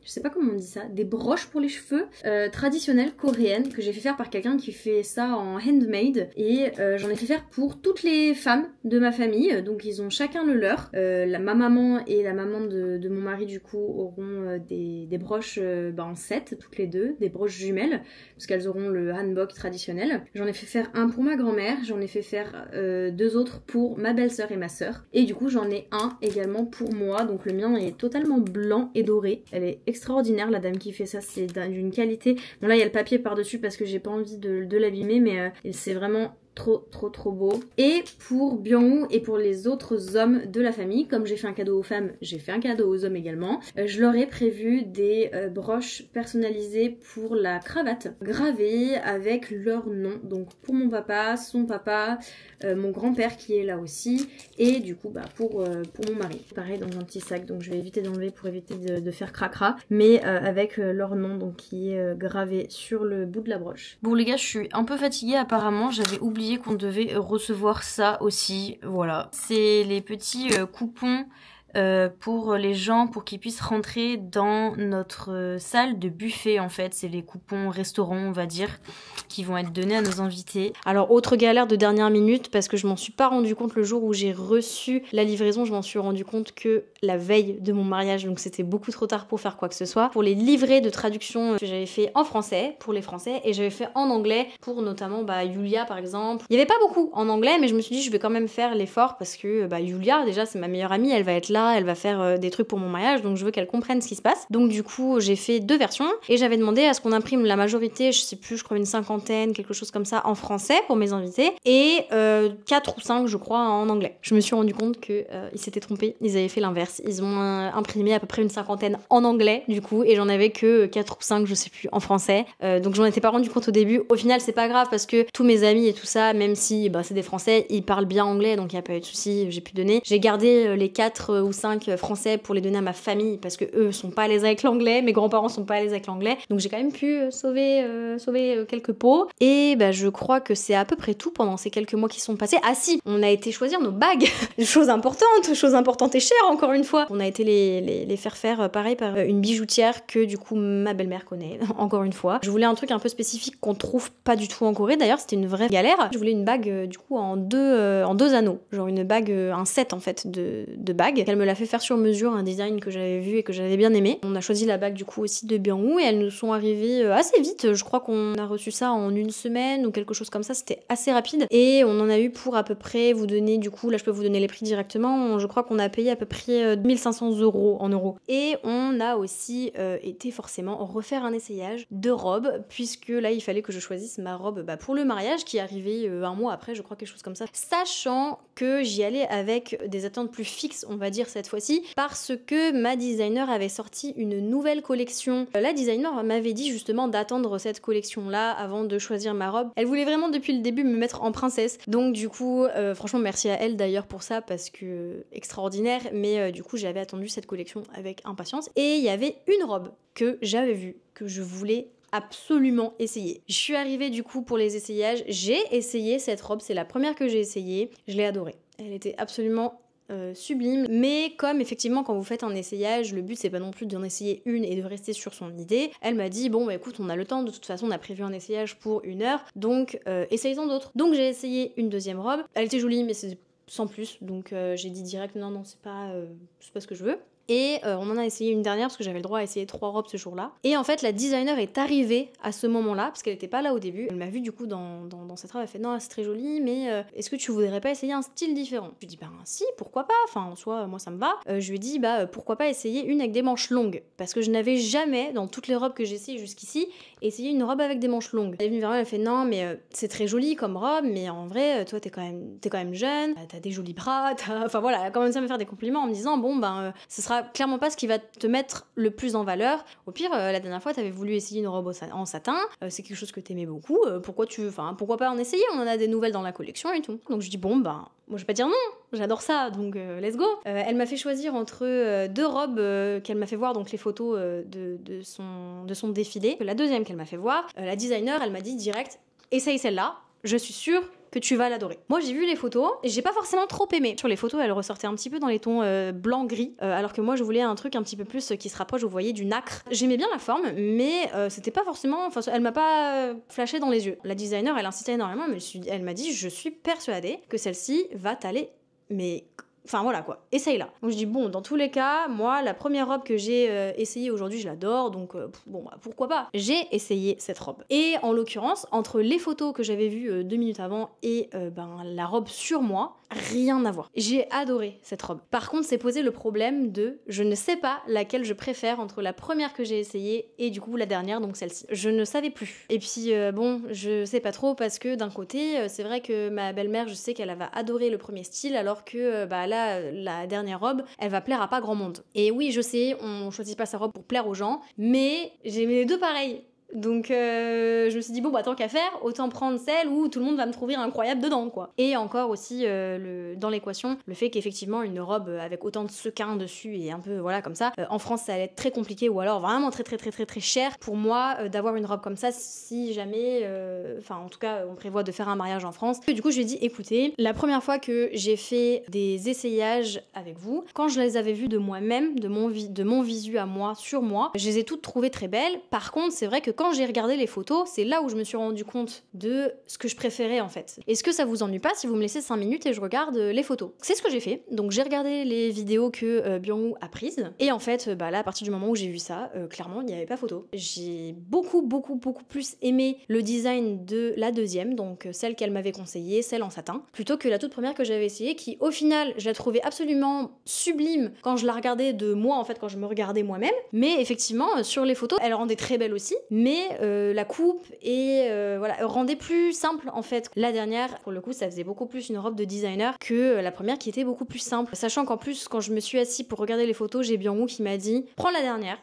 je sais pas comment on dit ça, des broches pour les cheveux traditionnelles coréennes que j'ai fait faire par quelqu'un qui fait ça en handmade et j'en ai fait faire pour toutes les femmes de ma famille, donc ils ont chacun le leur. Ma maman et la maman de mon mari du coup auront des broches en set, toutes les deux, des broches jumelles parce qu'elles auront le hanbok traditionnel. J'en ai fait faire un pour ma grand-mère, j'en ai fait faire 2 autres pour ma belle-sœur et ma sœur et du coup j'en ai un également pour moi, donc le mien est totalement blanc et doré. Elle est extraordinaire la dame qui fait ça, c'est d'une qualité. Bon là il y a le papier par dessus parce que j'ai pas envie de l'abîmer, mais c'est vraiment trop beau. Et pour Byung-woo et pour les autres hommes de la famille, comme j'ai fait un cadeau aux femmes, j'ai fait un cadeau aux hommes également. Je leur ai prévu des broches personnalisées pour la cravate, gravées avec leur nom. Donc pour mon papa, son papa, mon grand-père qui est là aussi, et du coup pour mon mari. Pareil dans un petit sac, donc je vais éviter d'enlever pour éviter de faire cracra, mais avec leur nom donc qui est gravé sur le bout de la broche. Bon les gars, je suis un peu fatiguée apparemment, j'avais oublié qu'on devait recevoir ça aussi, voilà. C'est les petits coupons pour les gens, pour qu'ils puissent rentrer dans notre salle de buffet en fait. C'est les coupons restaurants, on va dire, qui vont être donnés à nos invités. Alors autre galère de dernière minute, parce que je m'en suis pas rendu compte le jour où j'ai reçu la livraison, je m'en suis rendu compte que la veille de mon mariage, donc c'était beaucoup trop tard pour faire quoi que ce soit. Pour les livrets de traduction que j'avais fait en français, pour les français, et j'avais fait en anglais pour notamment Yulia par exemple. Il y avait pas beaucoup en anglais, mais je me suis dit je vais quand même faire l'effort parce que Yulia déjà c'est ma meilleure amie, elle va être là, elle va faire des trucs pour mon mariage, donc je veux qu'elle comprenne ce qui se passe. Donc du coup j'ai fait 2 versions et j'avais demandé à ce qu'on imprime la majorité, je sais plus, je crois une 50aine, quelque chose comme ça en français pour mes invités et 4 ou 5 je crois en anglais. Je me suis rendu compte que ils s'étaient trompés, ils avaient fait l'inverse. Ils ont imprimé à peu près une 50aine en anglais du coup et j'en avais que 4 ou 5 je sais plus en français. Donc j'en étais pas rendu compte au début. Au final c'est pas grave parce que tous mes amis et tout ça, même si c'est des français, ils parlent bien anglais donc il y a pas eu de souci, j'ai pu donner. J'ai gardé les 4 ou 5 français pour les donner à ma famille parce que eux sont pas à l'aise avec l'anglais, mes grands-parents sont pas à l'aise avec l'anglais. Donc j'ai quand même pu sauver quelques pots et je crois que c'est à peu près tout pendant ces quelques mois qui sont passés. Ah si, on a été choisir nos bagues, chose importante et chère encore une fois. On a été les faire pareil par une bijoutière que du coup ma belle-mère connaît encore une fois. Je voulais un truc un peu spécifique qu'on trouve pas du tout en Corée d'ailleurs, c'était une vraie galère. Je voulais une bague du coup en deux anneaux, genre une bague, un set en fait de bagues. Elle me l'a fait faire sur mesure, un design que j'avais vu et que j'avais bien aimé. On a choisi la bague du coup aussi de Byung-woo et elles nous sont arrivées assez vite. Je crois qu'on a reçu ça en 1 semaine ou quelque chose comme ça, c'était assez rapide et on en a eu pour à peu près, vous donner du coup, là je peux vous donner les prix directement, je crois qu'on a payé à peu près 2500 € en euros. Et on a aussi été forcément refaire un essayage de robe, puisque là il fallait que je choisisse ma robe pour le mariage qui arrivait 1 mois après, je crois, quelque chose comme ça. Sachant que j'y allais avec des attentes plus fixes, on va dire cette fois-ci, parce que ma designer avait sorti une nouvelle collection. La designer m'avait dit justement d'attendre cette collection-là avant de choisir ma robe. Elle voulait vraiment depuis le début me mettre en princesse. Donc du coup, franchement merci à elle d'ailleurs pour ça, parce que extraordinaire, mais du coup j'avais attendu cette collection avec impatience. Et il y avait une robe que j'avais vue, que je voulais absolument essayer. Je suis arrivée du coup pour les essayages, j'ai essayé cette robe, c'est la première que j'ai essayée, je l'ai adorée. Elle était absolument sublime, mais comme effectivement quand vous faites un essayage, le but c'est pas non plus d'en essayer une et de rester sur son idée. Elle m'a dit bon écoute, on a le temps, de toute façon on a prévu un essayage pour 1 heure, donc essayez-en d'autres. Donc j'ai essayé une deuxième robe, elle était jolie mais c'est sans plus, donc j'ai dit direct non c'est pas ce que je veux. Et on en a essayé une dernière parce que j'avais le droit à essayer 3 robes ce jour-là. Et en fait, la designer est arrivée à ce moment-là parce qu'elle était pas là au début. Elle m'a vu du coup dans cette robe, elle fait non, c'est très joli, mais est-ce que tu voudrais pas essayer un style différent? Je lui dis si, pourquoi pas, enfin en soi, moi ça me va. Je lui ai dit pourquoi pas essayer une avec des manches longues, parce que je n'avais jamais, dans toutes les robes que j'ai essayées jusqu'ici, essayé une robe avec des manches longues. Elle est venue vers moi, elle fait non, mais c'est très joli comme robe, mais en vrai, toi t'es quand même jeune, t'as des jolis bras, enfin voilà, elle a commencé à me faire des compliments en me disant ce sera clairement pas ce qui va te mettre le plus en valeur. Au pire, la dernière fois t'avais voulu essayer une robe en satin, c'est quelque chose que t'aimais beaucoup, pourquoi pas en essayer, on en a des nouvelles dans la collection et tout. Donc je dis moi je vais pas dire non, j'adore ça, donc let's go. Elle m'a fait choisir entre 2 robes qu'elle m'a fait voir, donc les photos de son défilé. La deuxième qu'elle m'a fait voir, la designer, elle m'a dit direct, essaye celle-là, je suis sûre que tu vas l'adorer. Moi j'ai vu les photos et j'ai pas forcément trop aimé. Sur les photos elle ressortait un petit peu dans les tons blanc-gris, alors que moi je voulais un truc un petit peu plus qui se rapproche, vous voyez, du nacre. J'aimais bien la forme, mais c'était pas forcément, elle m'a pas flashé dans les yeux. La designer elle insistait énormément, mais elle m'a dit je suis persuadée que celle-ci va t'aller, mais enfin voilà quoi, essaye-la. Donc je dis dans tous les cas, moi la première robe que j'ai essayée aujourd'hui, je l'adore, donc pourquoi pas. J'ai essayé cette robe. Et en l'occurrence, entre les photos que j'avais vues 2 minutes avant et la robe sur moi, rien à voir. J'ai adoré cette robe. Par contre, c'est posé le problème de je ne sais pas laquelle je préfère entre la première que j'ai essayée et du coup la dernière, donc celle-ci. Je ne savais plus. Et puis je sais pas trop parce que d'un côté, c'est vrai que ma belle-mère, je sais qu'elle va adorer le premier style, alors que là, la dernière robe, elle va plaire à pas grand monde. Et oui, je sais, on choisit pas sa robe pour plaire aux gens, mais j'ai les deux pareils. Donc je me suis dit bon bah tant qu'à faire, autant prendre celle où tout le monde va me trouver incroyable dedans quoi. Et encore aussi dans l'équation, le fait qu'effectivement une robe avec autant de sequins dessus et un peu voilà comme ça, en France ça allait être très compliqué ou alors vraiment très cher pour moi d'avoir une robe comme ça si jamais, enfin en tout cas on prévoit de faire un mariage en France. Et du coup je lui ai dit écoutez, la première fois que j'ai fait des essayages avec vous, quand je les avais vues de moi-même, de mon visu à moi, sur moi, je les ai toutes trouvées très belles. Par contre c'est vrai que quand j'ai regardé les photos, c'est là où je me suis rendu compte de ce que je préférais en fait. Est-ce que ça vous ennuie pas si vous me laissez 5 minutes et je regarde les photos? C'est ce que j'ai fait. Donc j'ai regardé les vidéos que Byung-woo a prises et en fait bah là à partir du moment où j'ai vu ça, clairement il n'y avait pas photo. J'ai beaucoup plus aimé le design de la deuxième, donc celle qu'elle m'avait conseillée, celle en satin, plutôt que la toute première que j'avais essayée qui au final je la trouvais absolument sublime quand je la regardais de moi en fait, quand je me regardais moi-même, mais effectivement sur les photos elle rendait très belle aussi, mais la coupe et voilà rendait plus simple en fait. La dernière pour le coup ça faisait beaucoup plus une robe de designer que la première qui était beaucoup plus simple, sachant qu'en plus quand je me suis assise pour regarder les photos, j'ai Byung-woo qui m'a dit prends la dernière,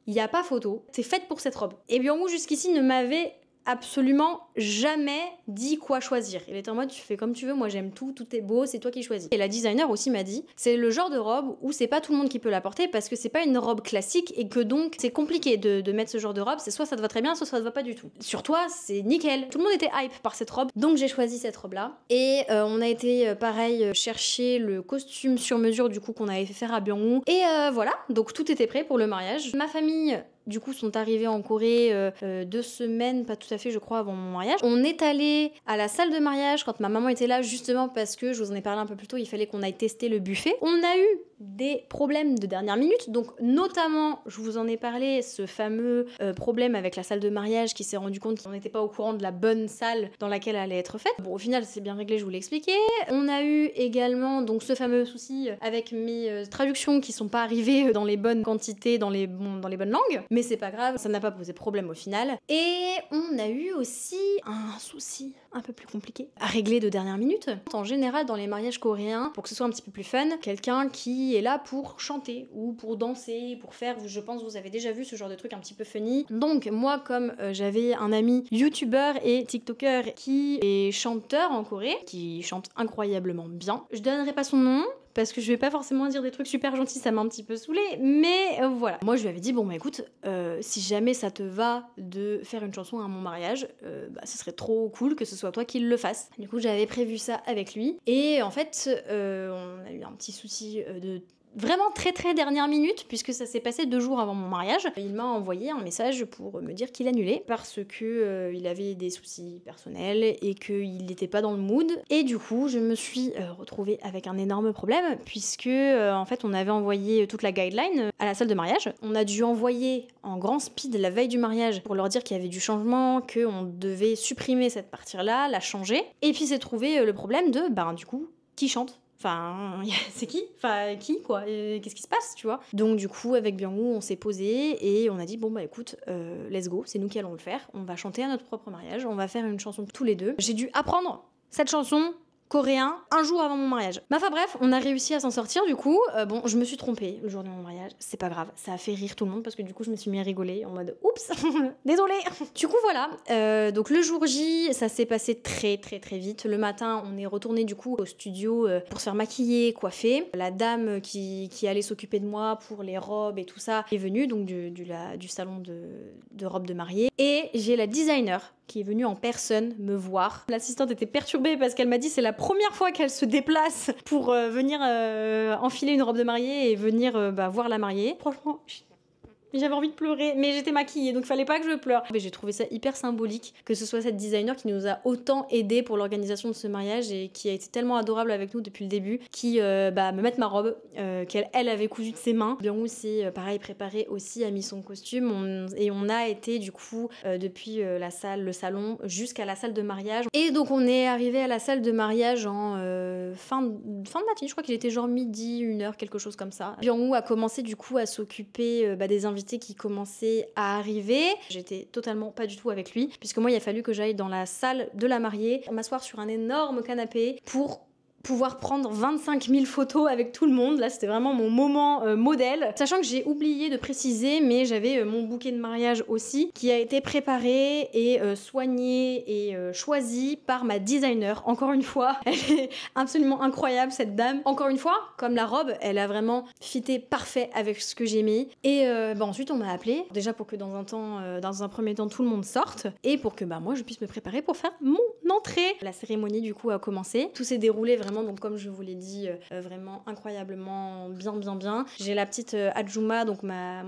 il n'y a pas photo, c'est faite pour cette robe. Et Byung-woo jusqu'ici ne m'avait absolument jamais dit quoi choisir. Il était en mode tu fais comme tu veux, moi j'aime tout est beau, c'est toi qui choisis. Et la designer aussi m'a dit c'est le genre de robe où c'est pas tout le monde qui peut la porter parce que c'est pas une robe classique et que donc c'est compliqué de mettre ce genre de robe, c'est soit ça te va très bien, soit ça te va pas du tout. Sur toi c'est nickel, tout le monde était hype par cette robe, donc j'ai choisi cette robe là. Et on a été pareil chercher le costume sur mesure du coup qu'on avait fait faire à Byung-woo. Et voilà, donc tout était prêt pour le mariage. Ma famille du coup sont arrivés en Corée 2 semaines, pas tout à fait je crois, avant mon mariage. On est allé à la salle de mariage quand ma maman était là justement parce que, je vous en ai parlé un peu plus tôt, il fallait qu'on aille tester le buffet. On a eu des problèmes de dernière minute, donc notamment, je vous en ai parlé, ce fameux problème avec la salle de mariage qui s'est rendu compte qu'on n'était pas au courant de la bonne salle dans laquelle elle allait être faite. Bon, au final, c'est bien réglé, je vous l'ai expliqué. On a eu également donc ce fameux souci avec mes traductions qui sont pas arrivées dans les bonnes quantités, dans les bonnes langues, mais c'est pas grave, ça n'a pas posé problème au final. Et on a eu aussi un souci un peu plus compliqué à régler de dernière minute. En général, dans les mariages coréens, pour que ce soit un petit peu plus fun, quelqu'un qui est là pour chanter ou pour danser, pour faire, je pense que vous avez déjà vu ce genre de truc un petit peu funny. Donc moi, comme j'avais un ami youtubeur et tiktoker qui est chanteur en Corée, qui chante incroyablement bien, je donnerai pas son nom, parce que je vais pas forcément dire des trucs super gentils, ça m'a un petit peu saoulée, mais voilà. Moi je lui avais dit bon bah écoute, si jamais ça te va de faire une chanson à mon mariage, bah ce serait trop cool que ce soit toi qui le fasse. Du coup j'avais prévu ça avec lui, et en fait on a eu un petit souci de vraiment très dernière minute, puisque ça s'est passé 2 jours avant mon mariage. Il m'a envoyé un message pour me dire qu'il annulait parce que il avait des soucis personnels et qu'il n'était pas dans le mood. Et du coup, je me suis retrouvée avec un énorme problème, puisque en fait, on avait envoyé toute la guideline à la salle de mariage. On a dû envoyer en grand speed la veille du mariage pour leur dire qu'il y avait du changement, qu'on devait supprimer cette partie-là, la changer. Et puis s'est trouvé le problème de, du coup, qui chante ? Enfin, c'est qui ? Enfin, qui, quoi ? Qu'est-ce qui se passe, tu vois ? Donc, du coup, avec Byung-woo, on s'est posé et on a dit, bon, bah écoute, let's go, c'est nous qui allons le faire. On va chanter à notre propre mariage, on va faire une chanson tous les deux. J'ai dû apprendre cette chanson coréen un jour avant mon mariage. Enfin bref, on a réussi à s'en sortir du coup. Bon, je me suis trompée le jour de mon mariage, c'est pas grave, ça a fait rire tout le monde parce que du coup je me suis mis à rigoler en mode oups, désolée. Du coup voilà, donc le jour J, ça s'est passé très vite. Le matin, on est retourné du coup au studio pour se faire maquiller, coiffer. La dame qui allait s'occuper de moi pour les robes et tout ça est venue donc du salon de robes de mariée. Et j'ai la designer qui est venue en personne me voir. L'assistante était perturbée parce qu'elle m'a dit c'est la première fois qu'elle se déplace pour venir enfiler une robe de mariée et venir voir la mariée. Franchement, j'avais envie de pleurer, mais j'étais maquillée, donc fallait pas que je pleure. Mais j'ai trouvé ça hyper symbolique que ce soit cette designer qui nous a autant aidé pour l'organisation de ce mariage et qui a été tellement adorable avec nous depuis le début, qui me mette ma robe qu'elle avait cousue de ses mains. Byung-woo s'est pareil préparé aussi, a mis son costume et on a été du coup depuis le salon jusqu'à la salle de mariage. Et donc on est arrivé à la salle de mariage en fin de matinée, je crois qu'il était genre midi, 1h, quelque chose comme ça. Byung-woo a commencé du coup à s'occuper des invités qui commençaient à arriver. J'étais totalement pas du tout avec lui, puisque moi il a fallu que j'aille dans la salle de la mariée, m'asseoir sur un énorme canapé pour pouvoir prendre 25 000 photos avec tout le monde. Là, c'était vraiment mon moment modèle. Sachant que j'ai oublié de préciser, mais j'avais mon bouquet de mariage aussi, qui a été préparé et soigné et choisi par ma designer. Encore une fois, elle est absolument incroyable, cette dame. Encore une fois, comme la robe, elle a vraiment fité parfait avec ce que j'ai mis. Et ensuite, on m'a appelé, déjà pour que dans un premier temps, tout le monde sorte, et pour que moi, je puisse me préparer pour faire mon entrée. La cérémonie, du coup, a commencé. Tout s'est déroulé vraiment, donc comme je vous l'ai dit, vraiment incroyablement bien. J'ai la petite Adjuma, donc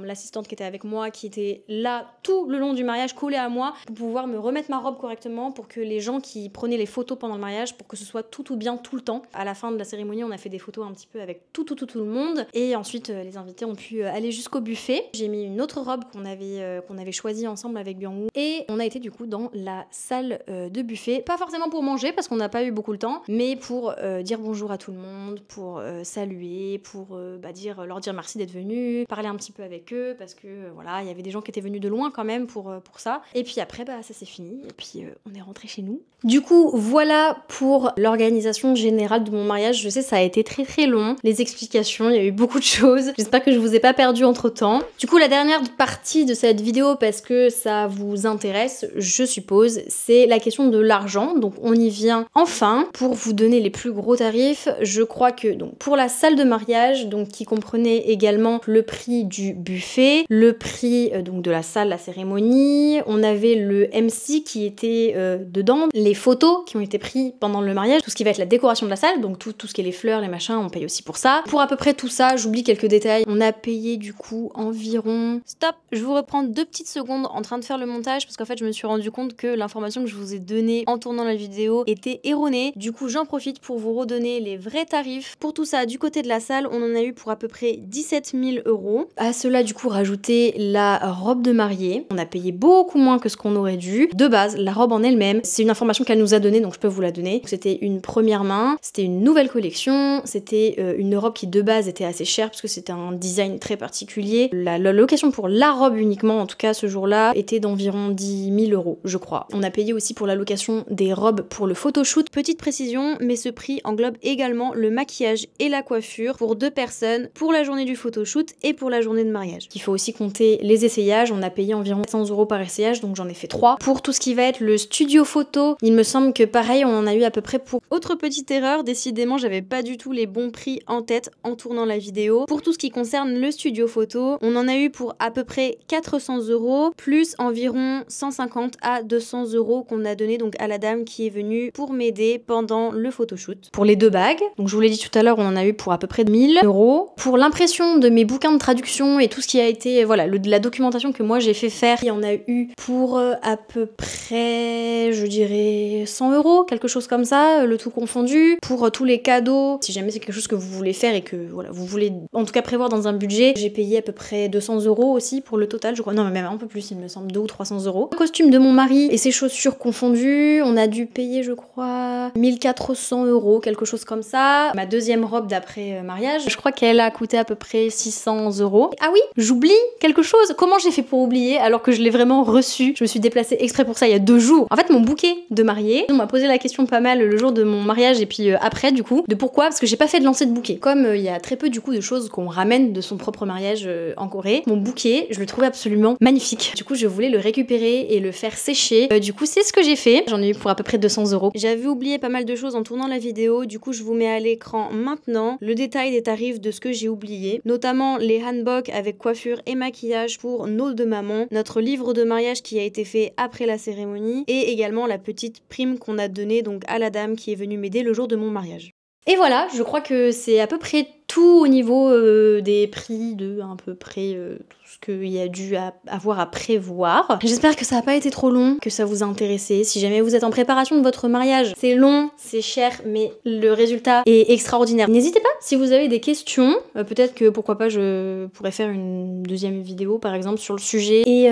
l'assistante qui était avec moi, qui était là tout le long du mariage, collée à moi, pour pouvoir me remettre ma robe correctement, pour que les gens qui prenaient les photos pendant le mariage, pour que ce soit tout bien tout le temps. À la fin de la cérémonie, on a fait des photos un petit peu avec tout le monde, et ensuite les invités ont pu aller jusqu'au buffet. J'ai mis une autre robe qu'on avait choisie ensemble avec Byung-woo, et on a été du coup dans la salle de buffet, pas forcément pour manger parce qu'on n'a pas eu beaucoup le temps, mais pour dire bonjour à tout le monde, pour saluer, pour leur dire merci d'être venus, parler un petit peu avec eux, parce que voilà, il y avait des gens qui étaient venus de loin quand même pour ça. Et puis après, ça s'est fini, et puis on est rentré chez nous. Du coup, voilà pour l'organisation générale de mon mariage. Je sais, ça a été très long, les explications, il y a eu beaucoup de choses. J'espère que je vous ai pas perdu entre temps. Du coup, la dernière partie de cette vidéo, parce que ça vous intéresse, je suppose, c'est la question de l'argent. Donc on y vient enfin pour vous donner les plus gros tarifs. Je crois que donc pour la salle de mariage, donc qui comprenait également le prix du buffet, le prix donc de la salle, la cérémonie, on avait le MC qui était dedans, les photos qui ont été prises pendant le mariage, tout ce qui va être la décoration de la salle, donc tout ce qui est les fleurs, les machins, on paye aussi pour ça. Pour à peu près tout ça, j'oublie quelques détails, on a payé du coup environ... Stop, je vous reprends 2 petites secondes en train de faire le montage, parce qu'en fait je me suis rendu compte que l'information que je vous ai donnée en tournant la vidéo était erronée. Du coup j'en profite pour vous redonner les vrais tarifs. Pour tout ça, du côté de la salle, on en a eu pour à peu près 17 000 €. À cela du coup rajouter la robe de mariée. On a payé beaucoup moins que ce qu'on aurait dû. De base, la robe en elle-même, c'est une information qu'elle nous a donnée, donc je peux vous la donner. C'était une première main, c'était une nouvelle collection, c'était une robe qui de base était assez chère parce que c'était un design très particulier. La location pour la robe uniquement, en tout cas ce jour-là, était d'environ 10 000 €, je crois. On a payé aussi pour la location des robes pour le photoshoot. Petite précision, mais ce prix englobe également le maquillage et la coiffure pour 2 personnes pour la journée du photoshoot et pour la journée de mariage. Il faut aussi compter les essayages, on a payé environ 100 € par essayage, donc j'en ai fait 3. Pour tout ce qui va être le studio photo, il me semble que pareil, on en a eu à peu près pour... Autre petite erreur, décidément j'avais pas du tout les bons prix en tête en tournant la vidéo. Pour tout ce qui concerne le studio photo, on en a eu pour à peu près 400 € plus environ 150 à 200 € qu'on a donné donc à la dame qui est venue pour m'aider pendant le photoshoot. Pour les 2 bagues, donc je vous l'ai dit tout à l'heure, on en a eu pour à peu près 1000 €. Pour l'impression de mes bouquins de traduction et tout ce qui a été, voilà, la documentation que moi j'ai fait faire, il y en a eu pour à peu près, je dirais 100 €, quelque chose comme ça, le tout confondu. Pour tous les cadeaux, si jamais c'est quelque chose que vous voulez faire et que voilà, vous voulez en tout cas prévoir dans un budget, j'ai payé à peu près 200 € aussi pour le total, je crois. Non, mais même un peu plus, il me semble 200 ou 300 €. Le costume de mon mari et ses chaussures confondues, on a dû payer, je crois, 1400 €, quelque chose comme ça. Ma deuxième robe d'après mariage, je crois qu'elle a coûté à peu près 600 €. Ah oui, j'oublie quelque chose. Comment j'ai fait pour oublier alors que je l'ai vraiment reçu? Je me suis déplacée exprès pour ça il y a 2 jours. En fait, mon bouquet de mariée, on m'a posé la question pas mal le jour de mon mariage et puis après du coup, de pourquoi, parce que j'ai pas fait de lancer de bouquet. Comme il y a très peu du coup de choses qu'on ramène de son propre mariage en Corée, mon bouquet, je le trouvais absolument magnifique. Du coup, je voulais le récupérer et le faire sécher. Du coup, c'est ce que j'ai fait. J'en ai eu pour à peu près 200 €. J'avais oublié pas mal de choses en tournant la vidéo. Du coup, je vous mets à l'écran maintenant le détail des tarifs de ce que j'ai oublié, notamment les hanbok avec coiffure et maquillage pour nos 2 mamans, notre livre de mariage qui a été fait après la cérémonie et également la petite prime qu'on a donnée donc à la dame qui est venue m'aider le jour de mon mariage. Et voilà, je crois que c'est à peu près tout au niveau des prix de à peu près tout ce qu'il y a dû avoir à prévoir. J'espère que ça n'a pas été trop long, que ça vous a intéressé. Si jamais vous êtes en préparation de votre mariage, c'est long, c'est cher, mais le résultat est extraordinaire. N'hésitez pas, si vous avez des questions, peut-être que pourquoi pas je pourrais faire une deuxième vidéo par exemple sur le sujet. Et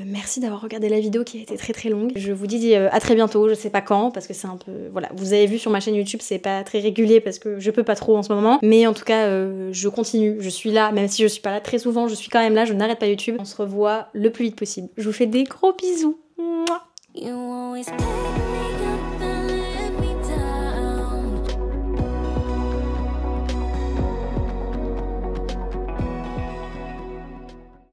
merci d'avoir regardé la vidéo qui a été très longue. Je vous dis à très bientôt, je sais pas quand, parce que c'est un peu... Voilà, vous avez vu sur ma chaîne YouTube, c'est pas très régulier parce que je peux pas trop en ce moment. Mais en tout cas, je continue, je suis là, même si je suis pas là très souvent, je suis quand même là, je n'arrête pas YouTube. On se revoit le plus vite possible. Je vous fais des gros bisous. Mouah. You always